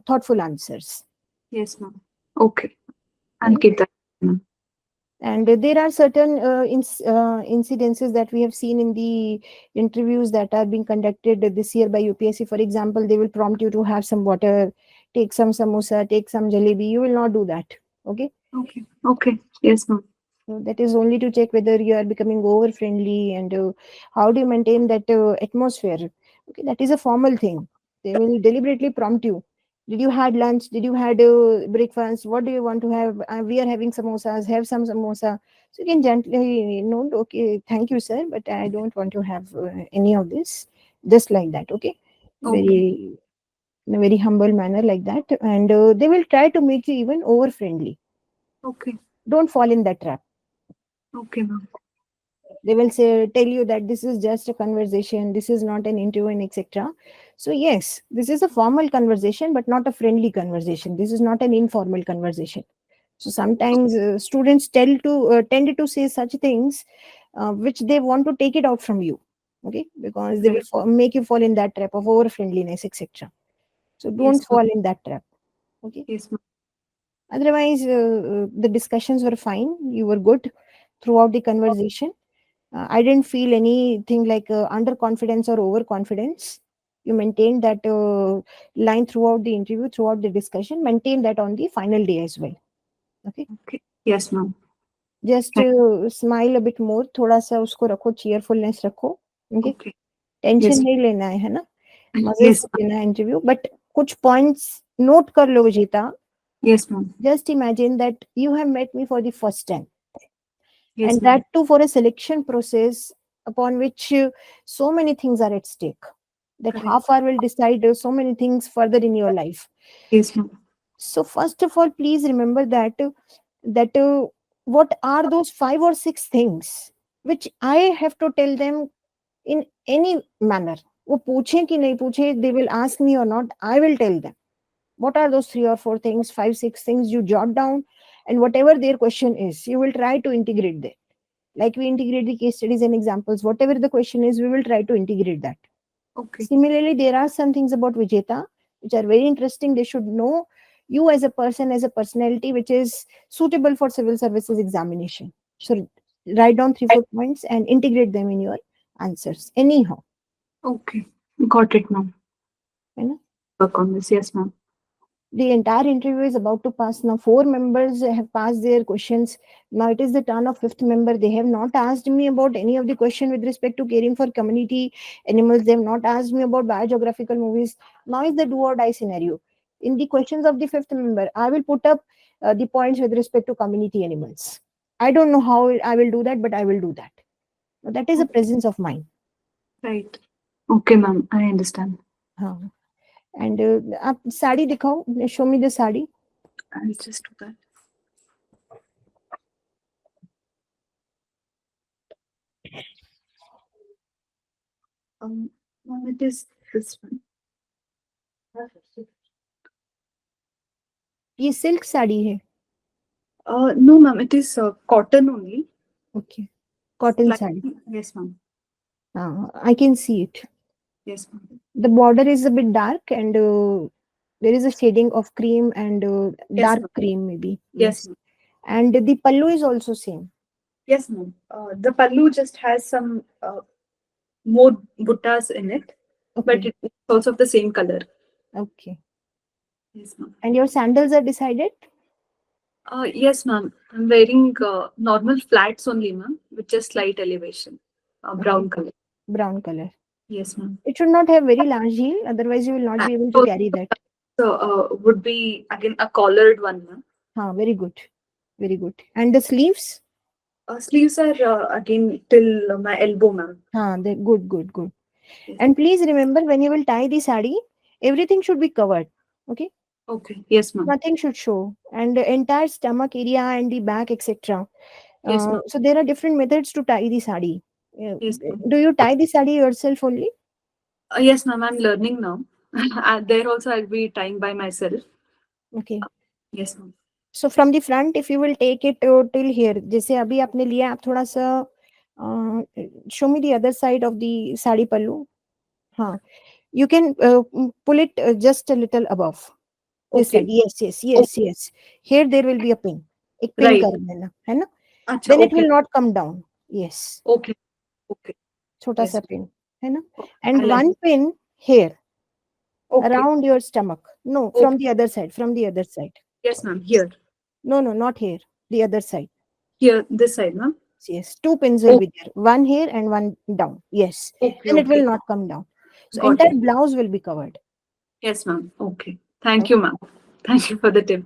thoughtful answers. Yes, ma'am. Okay. I'll Right? keep that. Ma'am. And there are certain incidences that we have seen in the interviews that are being conducted this year by UPSC. For example, they will prompt you to have some water, take some samosa, take some jalebi. You will not do that. Okay. Okay. Okay. Yes, ma'am. So that is only to check whether you are becoming over friendly, and how do you maintain that atmosphere. Okay, that is a formal thing. They will deliberately prompt you. Did you had lunch? Did you had breakfast? What do you want to have? We are having samosas. Have some samosa. So you can gently note, okay, thank you, sir, but I don't want to have any of this. Just like that, okay? Okay. Very in a very humble manner like that, and they will try to make you even over friendly. Okay. Don't fall in that trap. Okay, ma'am. They will say tell you that this is just a conversation, this is not an interview, and etc. So yes, this is a formal conversation but not a friendly conversation. This is not an informal conversation. So sometimes students tend to say such things which they want to take it out from you, okay, because they will Right. make you fall in that trap of over friendliness, etc. So don't Yes, ma'am. fall in that trap, okay. Yes, ma'am. Otherwise the discussions were fine, you were good throughout the conversation. I didn't feel anything like underconfidence or overconfidence. You maintained that line throughout the interview, throughout the discussion. Maintain that on the final day as well. Okay. Okay. Yes, ma'am. Just smile a bit more. थोड़ा सा उसको रखो, cheerfulness रखो. Okay. Okay. Tension Yes. नहीं लेना है ना. मजे Yes, से ma'am. लेना है इंटरव्यू. But कुछ points note कर लो विजेता. Yes, ma'am. Just imagine that you have met me for the first time, Yes, and ma'am. that too for a selection process upon which so many things are at stake, that Correct. half hour will decide so many things further in your life. Yes, ma'am. So first of all, please remember that what are those 5 or 6 things which I have to tell them in any manner. वो पूछें कि नहीं पूछे, they will ask me or not, I will tell them what are those 3 or 4 things, 5 6 things you jot down, and whatever their question is you will try to integrate them, like we integrate the case studies and examples. Whatever the question is, we will try to integrate that. Okay. Similarly, there are some things about Vijeta which are very interesting. They should know you as a person, as a personality, which is suitable for civil services examination. So write down 3 4 points and integrate them in your answers. Anyhow, Okay. Got it, ma'am. you know. Work on this. Yes, ma'am. The entire interview is about to pass now. 4 members have passed their questions. Now it is the turn of fifth member. They have not asked me about any of the question with respect to caring for community animals. They have not asked me about biogeographical movies. Now is the do or die scenario. In the questions of the fifth member, I will put up the points with respect to community animals. I don't know how I will do that, but I will do that. Now, that is a presence of mind. Right. Okay, ma'am. I understand. हाँ. And आप साड़ी दिखाओ. Show me the sari. I'll just do that. Ma'am, it is this one. ये silk sari है. No, ma'am. It is cotton only. Okay. Cotton Like, saree. yes, ma'am. I can see it. Yes, ma'am. The border is a bit dark, and there is a shading of cream and Yes, dark ma'am. cream maybe. Yes, Yes. ma'am. And the pallu is also same. Yes, ma'am. The pallu just has some more buttas in it, but Okay. it's also of the same color. Okay. Yes, ma'am. And your sandals are decided? Yes, ma'am. I'm wearing normal flats only, ma'am, with just slight elevation, Okay. brown color. Brown color. Yes, ma'am. It should not have very large heel, otherwise you will not be able to carry that. So, would be again a collared one, ma'am. Very good. Very good. And the sleeves? Sleeves are again till my elbow, ma'am. They're good, good, good. Yes. And please remember, when you will tie the sari, everything should be covered. Okay. Okay. Yes, ma'am. Nothing should show, and the entire stomach area and the back, etc. Yes, ma'am. So there are different methods to tie the sari. Yes, ma'am. Do you tie the sari yourself only? Yes, ma'am. I'm learning now. There also, I'll be tying by myself. Okay. Yes, ma'am. So from the front, if you will take it till here, जैसे अभी आपने लिया, आप थोड़ा सा show me the other side of the sari pallu. हाँ, you can pull it just a little above this side. Okay. Yes, yes, yes, yes. Here there will be a pin. एक pin Right. कर देना, है ना? Acha, Then it okay. will not come down. Yes, Okay. Okay. छोटा सा Yes. pin, है ना? Okay. And I'll one pin here okay. around your stomach. No, Okay. from the other side. From the other side. Yes, ma'am. Here. No, no, not here. The other side. Here. This side, ma'am. Yes, two pins will Oh, be there. One here and one down. Yes. okay. Then it will Okay. not come down. So Got entire it. blouse will be covered. Yes, ma'am. Okay. Thank Okay. you, ma'am. Thank you for the tip.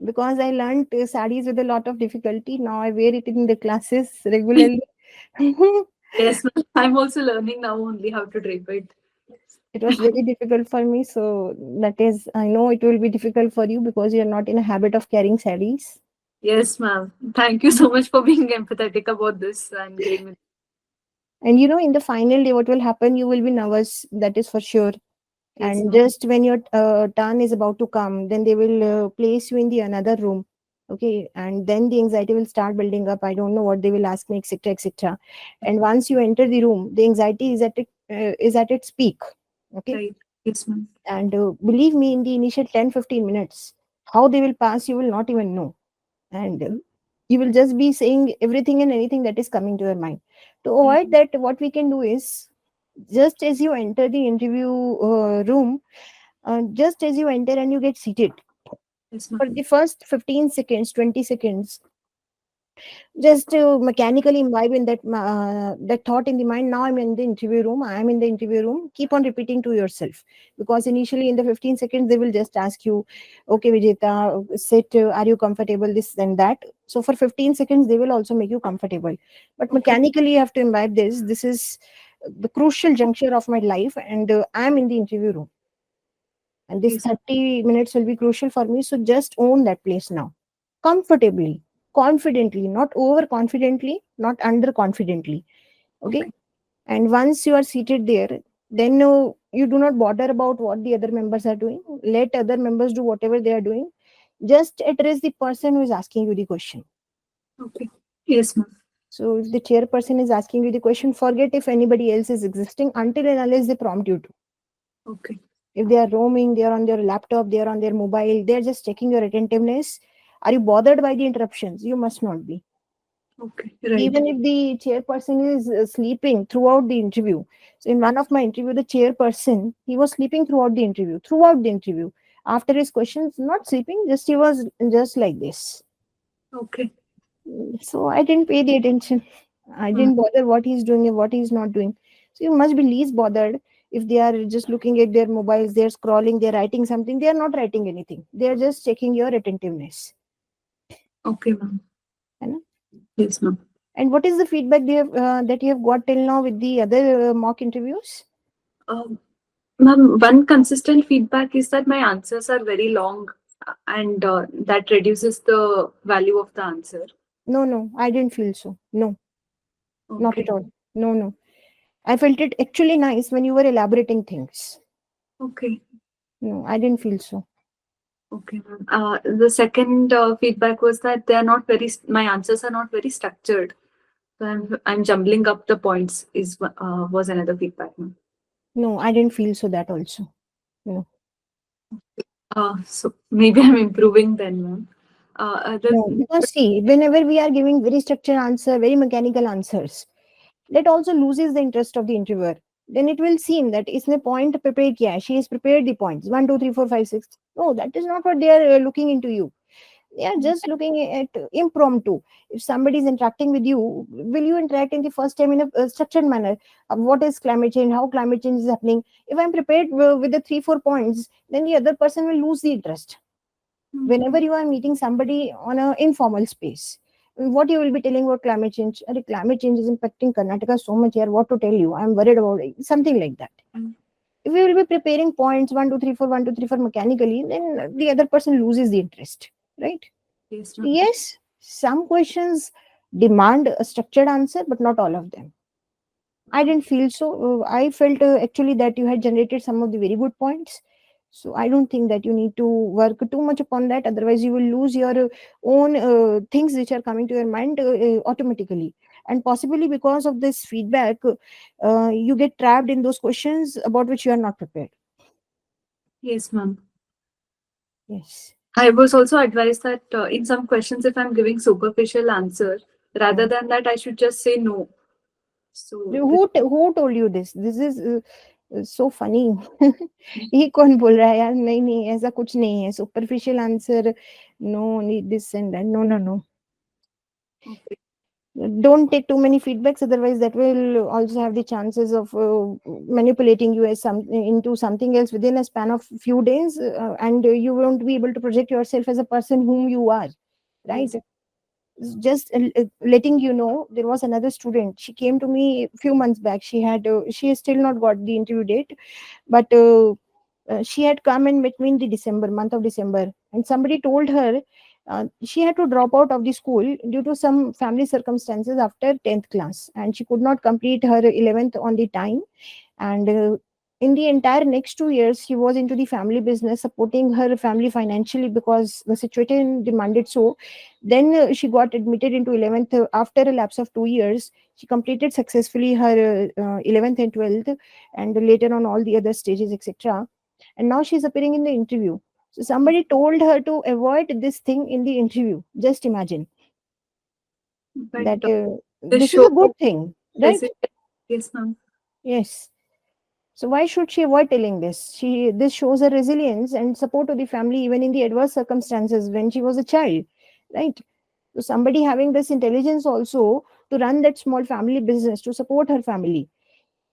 Because I learned sarees with a lot of difficulty. Now I wear it in the classes regularly. Yes, ma'am. I'm also learning now only how to drape it. It was very difficult for me. So that is, I know it will be difficult for you because you're not in a habit of carrying sarees. Yes, ma'am. Thank you so much for being empathetic about this and giving me. And you know, in the final day, what will happen? You will be nervous. That is for sure. Yes, And ma'am. just when your turn is about to come, then they will place you in the another room. Okay, and then the anxiety will start building up. I don't know what they will ask me, etc., etc. And once you enter the room, the anxiety is at its peak. Okay, Right. Yes, ma'am. and believe me, in the initial 10-15 minutes, how they will pass, you will not even know. And you will just be saying everything and anything that is coming to your mind. To avoid that, what we can do is, just as you enter the interview room, just as you enter and you get seated, Yes, for ma'am. the first 15 seconds, 20 seconds, just mechanically imbibe in that thought in the mind. Now I'm in the interview room. I'm in the interview room. Keep on repeating to yourself, because initially in the 15 seconds they will just ask you, "Okay, Vijeta, sit. Are you comfortable?" This and that. So for 15 seconds they will also make you comfortable. But Okay. mechanically you have to imbibe this. This is the crucial juncture of my life, and I'm in the interview room. And this Yes, 30 minutes will be crucial for me. So just own that place now, comfortably, confidently, not overconfidently, not underconfidently. Okay. okay. And once you are seated there, then you do not bother about what the other members are doing. Let other members do whatever they are doing. Just address the person who is asking you the question. Okay. Yes, ma'am. So if the chairperson is asking you the question, forget if anybody else is existing until and unless they prompt you to. Okay. If they are roaming, they are on their laptop, they are on their mobile, they're just checking your attentiveness. Are you bothered by the interruptions? You must not be. Okay. Right. Even if the chairperson is sleeping throughout the interview. So in one of my interview, the chairperson, he was sleeping throughout the interview. After his questions, not sleeping, just he was just like this. Okay. So I didn't pay the attention. I Hmm. didn't bother what he's doing and what he's not doing. So you must be least bothered if they are just looking at their mobiles, they're scrolling, they're writing something. They are not writing anything. They are just checking your attentiveness. Okay, ma'am. है ना? Yes, ma'am. And what is the feedback that you have got till now with the other mock interviews? Um, Ma'am, one consistent feedback is that my answers are very long and that reduces the value of the answer. No, no, I didn't feel so. No, not at Okay. all. No, no. I felt it actually nice when you were elaborating things. Okay. No, I didn't feel so. Okay, ma'am. The second feedback was that they are not very, my answers are not very structured. So I'm jumbling up the points was another feedback, ma'am. No, I didn't feel so that also. No. So maybe I'm improving then, ma'am. No, because see, whenever we are giving very structured answer, very mechanical answers, that also loses the interest of the interviewer. Then it will seem that इसने point prepared किया है. She has prepared the points 1, 2, 3, 4, 5, 6. No, that is not what they are looking into you. They are just looking at impromptu. If somebody is interacting with you, will you interact in the first time in a structured manner? What is climate change? How climate change is happening? If I'm prepared with the 3, 4 points, then the other person will lose the interest. Whenever you are meeting somebody on an informal space, what you will be telling about climate change? Arey, climate change is impacting Karnataka so much here. What to tell you? I'm worried about it. Something like that. If we will be preparing points 1, 2, 3, 4, 1, 2, 3, 4 mechanically, then the other person loses the interest, right? Yes, ma'am. Yes, some questions demand a structured answer, but not all of them. I didn't feel so. I felt actually that you had generated some of the very good points. So I don't think that you need to work too much upon that. Otherwise, you will lose your own things which are coming to your mind automatically. And possibly because of this feedback, you get trapped in those questions about which you are not prepared. Yes, ma'am. Yes. I was also advised that in some questions, if I'm giving superficial answer, rather Hmm. than that, I should just say no. So Who told you this? This is so funny. ये कौन बोल रहा है यार? नहीं नहीं, ऐसा कुछ नहीं है. Superficial answer, no need this and that. No, no, no. okay. Don't take too many feedbacks, otherwise that will also have the chances of manipulating you as some into something else within a span of few days, and you won't be able to project yourself as a person whom you are, right? Yes. Just letting you know, there was another student. She came to me a few months back. She has still not got the interview date, but she had come in between the month of December, and somebody told her she had to drop out of the school due to some family circumstances after 10th class, and she could not complete her 11th on the time. And in the entire next 2 years, she was into the family business, supporting her family financially because the situation demanded so. Then she got admitted into 11th after a lapse of 2 years. She completed successfully her 11th and 12th, and later on all the other stages, etc. And now she's appearing in the interview. So somebody told her to avoid this thing in the interview. Just imagine But that this this is show a good thing, right? yes, ma'am. Yes. So why should she avoid telling this? This shows her resilience and support to the family even in the adverse circumstances when she was a child, right? So somebody having this intelligence also to run that small family business to support her family.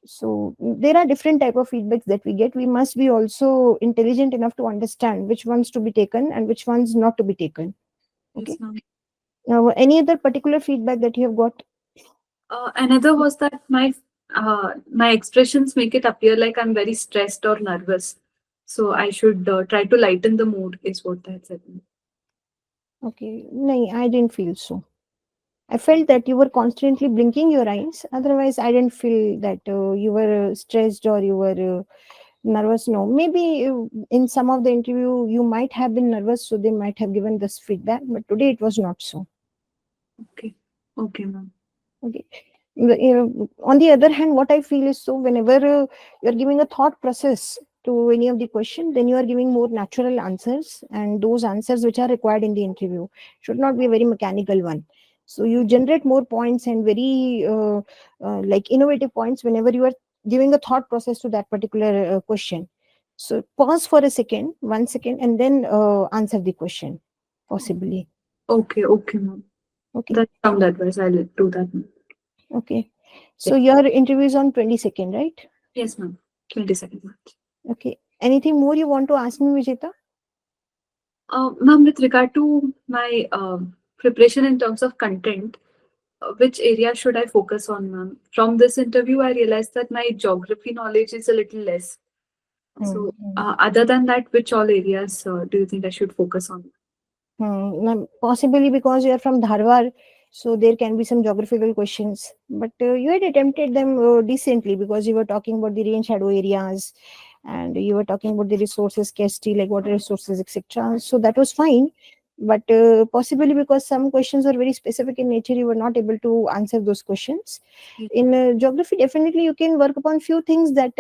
So there are different type of feedbacks that we get. We must be also intelligent enough to understand which ones to be taken and which ones not to be taken. Okay. Yes, ma'am. Now, any other particular feedback that you have got? Another was that my expressions make it appear like I'm very stressed or nervous. So I should try to lighten the mood, is what they had said. Okay. No, I didn't feel so. I felt that you were constantly blinking your eyes. Otherwise, I didn't feel that you were stressed or you were nervous. No, maybe in some of the interview you might have been nervous, so they might have given this feedback. But today it was not so. Okay. Okay, ma'am. Okay. On the other hand, what I feel is, so whenever you're giving a thought process to any of the question, then you are giving more natural answers, and those answers which are required in the interview should not be a very mechanical one. So you generate more points and very like innovative points whenever you are giving a thought process to that particular question. So pause for a second, 1 second, and then answer the question, possibly. Okay, okay, ma'am. Okay. That's sound advice. I'll do that, ma'am. Okay. Yeah. So your interview is on 22nd, right? Yes, ma'am. 22nd March. Okay. Anything more you want to ask me, Vijeta? Ma'am, with regard to my preparation in terms of content, which area should I focus on, ma'am? From this interview, I realized that my geography knowledge is a little less. So, Hmm. other than that, which all areas do you think I should focus on? Now, possibly because you are from Dharwar, so there can be some geographical questions. But you had attempted them decently because you were talking about the rain shadow areas and you were talking about the resources scarcity, like water resources, etc. So that was fine. But possibly because some questions were very specific in nature, you were not able to answer those questions. Yes. In geography, definitely you can work upon few things that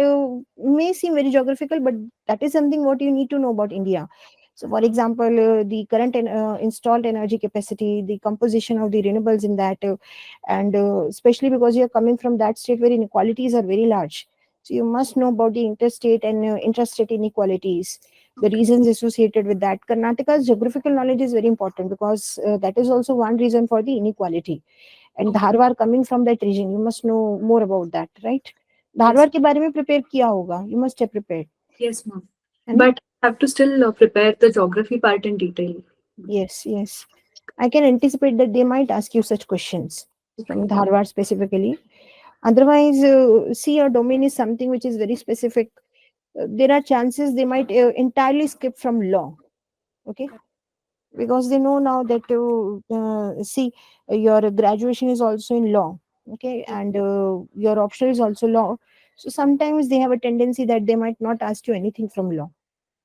may seem very geographical, but that is something what you need to know about India. So, for example, the current installed energy capacity, the composition of the renewables in that, and especially because you are coming from that state where inequalities are very large. So, you must know about the interstate and intrastate inequalities, the Okay. reasons associated with that. Karnataka's geographical knowledge is very important because that is also one reason for the inequality. And Okay. Dharwar coming from that region, you must know more about that, right? Yes. Dharwad के बारे में prepare किया होगा, you must have prepared, Yes, ma'am. है ना? But I have to still prepare the geography part in detail. Yes, yes. I can anticipate that they might ask you such questions from Okay. Dharwad specifically. Otherwise, see, your domain is something which is very specific. There are chances they might entirely skip from law. Okay, because they know now that see, your graduation is also in law. Okay, and your optional is also law. So sometimes they have a tendency that they might not ask you anything from law.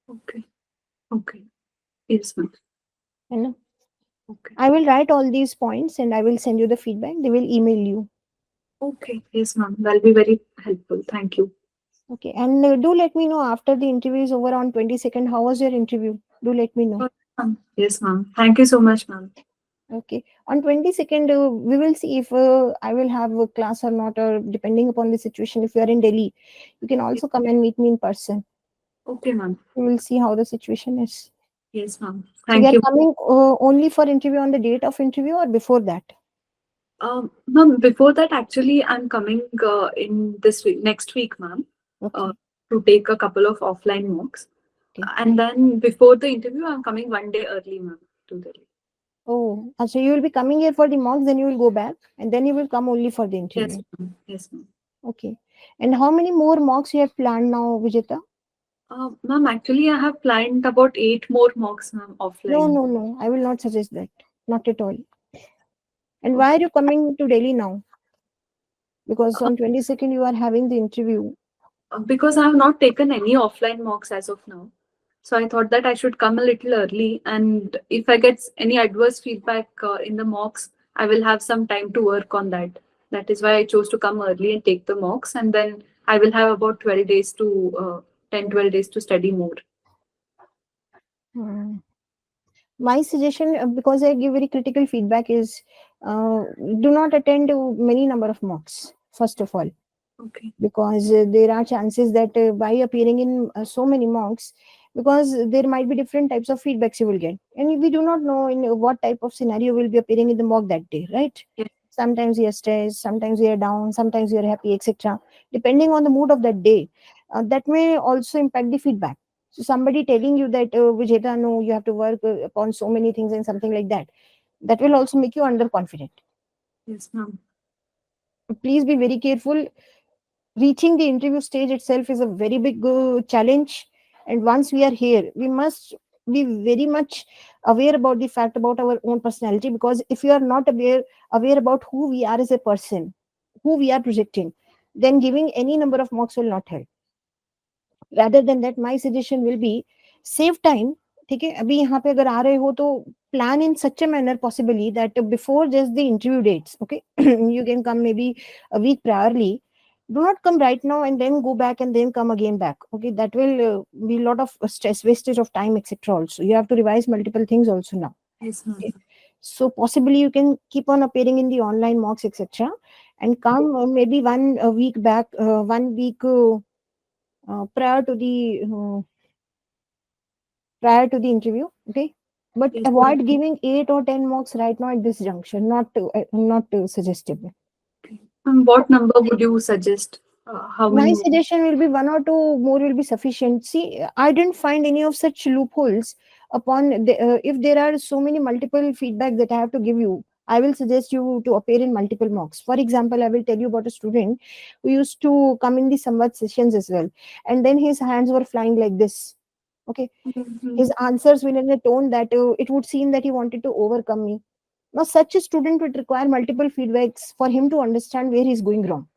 Okay. Okay. Yes, ma'am. You know? Okay. I will write all these points and I will send you the feedback. They will email you. Okay. Yes, ma'am. That'll be very helpful. Thank you. Okay, and do let me know after the interview is over on 22nd. How was your interview? Do let me know. Yes, ma'am. Thank you so much, ma'am. Okay, on 22nd, we will see if I will have a class or not, or depending upon the situation. If you are in Delhi, you can also come and meet me in person. Okay, ma'am. We will see how the situation is. Yes, ma'am. So you Thank are you. coming only for interview on the date of interview or before that? Ma'am, before that, actually, I'm coming in this week, next week, ma'am, uh, Okay, to take a couple of offline mocks. okay. And then before the interview, I'm coming one day early, ma'am, to Delhi. Oh, so you will be coming here for the mocks, then you will go back, and then you will come only for the Yes, interview. ma'am. Yes, ma'am. Okay. And how many more mocks you have planned now, Vijeta? Ma'am, actually, I have planned about 8 more mocks, ma'am, No, offline. no, no. I will not suggest that. Not at all. And why are Okay. you coming to Delhi now? Because on 22nd you are having the interview. Because I have not taken any offline mocks as of now. So I thought that I should come a little early, and if I get any adverse feedback in the mocks, I will have some time to work on that. That is why I chose to come early and take the mocks, and then I will have about 12 days to 10, 12 days to study more. Hmm. My suggestion, because I give very critical feedback, is do not attend to many number of mocks, first of all, Okay. because there are chances that by appearing in so many mocks, because there might be different types of feedbacks you will get, and we do not know in what type of scenario will be appearing in the mock that day, right? Yes. Sometimes we are stressed, sometimes we are down, sometimes we are happy, etc. Depending on the mood of that day, that may also impact the feedback. So somebody telling you that Vijeta, no, you have to work upon so many things and something like that, that will also make you underconfident. Yes, ma'am. Please be very careful. Reaching the interview stage itself is a very big challenge, and once we are here, we must be very much aware about the fact about our own personality, because if you are not aware about who we are as a person, who we are projecting, then giving any number of mocks will not help. Rather than that, my suggestion will be save time. ठीक है, अभी यहाँ पे अगर आ रहे हो तो plan in such a manner possibly that before just the interview dates, okay, you can come maybe a week priorly. Do not come right now and then go back and then come again back. Okay, that will be a lot of stress, wastage of time, etc. Also, you have to revise multiple things also now. Yes, ma'am. Okay. So possibly you can keep on appearing in the online mocks, etc., and come maybe one week back, 1 week prior to the interview. Okay, but Yes, ma'am. avoid giving 8 or 10 mocks right now at this junction. Not suggestible. What number would you suggest? How My many? suggestion will be 1 or 2 more will be sufficient. See, I didn't find any of such loopholes upon if there are so many multiple feedback that I have to give you. I will suggest you to appear in multiple mocks. For example, I will tell you about a student who used to come in the Samvad sessions as well, and then his hands were flying like this. Okay, Mhm. his answers were in a tone that it would seem that he wanted to overcome me. Now, such a student would require multiple feedbacks for him to understand where he's going wrong.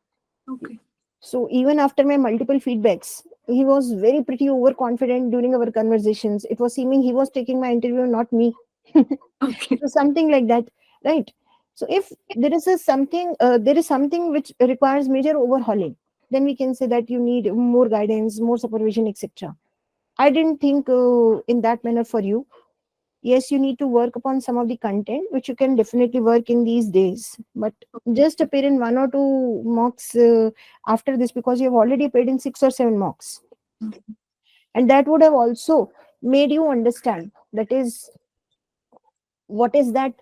Okay. So even after my multiple feedbacks, he was very pretty overconfident during our conversations. It was seeming he was taking my interview, not me. Okay. So something like that, right? So if there is something which requires major overhauling, then we can say that you need more guidance, more supervision, etc. I didn't think in that manner for you. Yes, you need to work upon some of the content which you can definitely work in these days, but just appear in 1 or 2 mocks after this, because you have already appeared in 6 or 7 mocks, Mhm. and that would have also made you understand that is what is that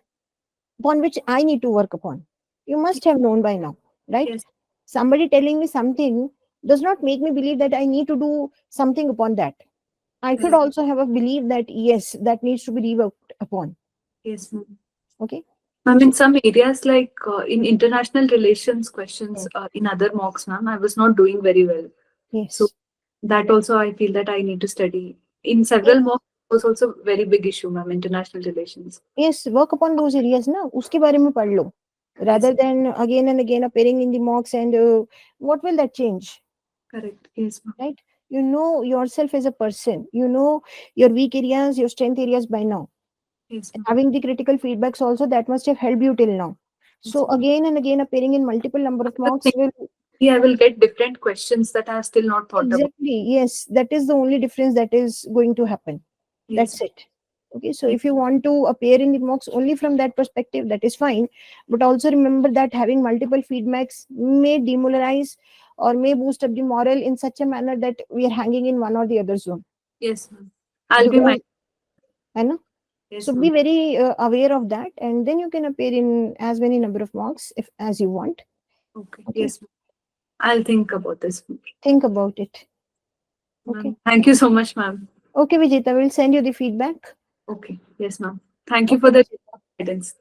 upon which I need to work upon. You must have known by now, right? Yes. Somebody telling me something does not make me believe that I need to do something upon that. I should Yes. also have a belief that yes, that needs to be reworked upon. Yes, ma'am. Okay. Ma'am, in So some areas like in international relations questions mm, in other mocks, ma'am, I was not doing very well. So yes. that also I feel that I need to study. In several mocks, it was also very big issue, ma'am, international relations. Yes, work upon those areas ना, उसके बारे में पढ़ लो. rather than again and again appearing in the mocks. And what will that change? Correct. Yes, ma'am. Right? You know yourself as a person. You know your weak areas, your strength areas by now. Yes, ma'am. Having the critical feedbacks also, that must have helped you till now. Yes, So ma'am. again and again appearing in multiple number of mocks will Yeah, I will get different questions that I have still not thought about. exactly, yes, that is the only difference that is going to happen. Yes. That's it. Okay, so if you want to appear in the mocks only from that perspective, that is fine. But also remember that having multiple feedbacks may demoralize or may boost up the morale in such a manner that we are hanging in one or the other zone. Yes, ma'am. I'll be Because, my. I know. Yes, So ma'am. be very aware of that, and then you can appear in as many number of mocks if as you want. Okay. Okay, Yes, ma'am. I'll think about this. think about it. Okay, Ma'am. Thank you so much, ma'am. okay, Vijeta, we'll send you the feedback. Okay. Yes, ma'am. Thank you Okay, for the Vijeta. guidance.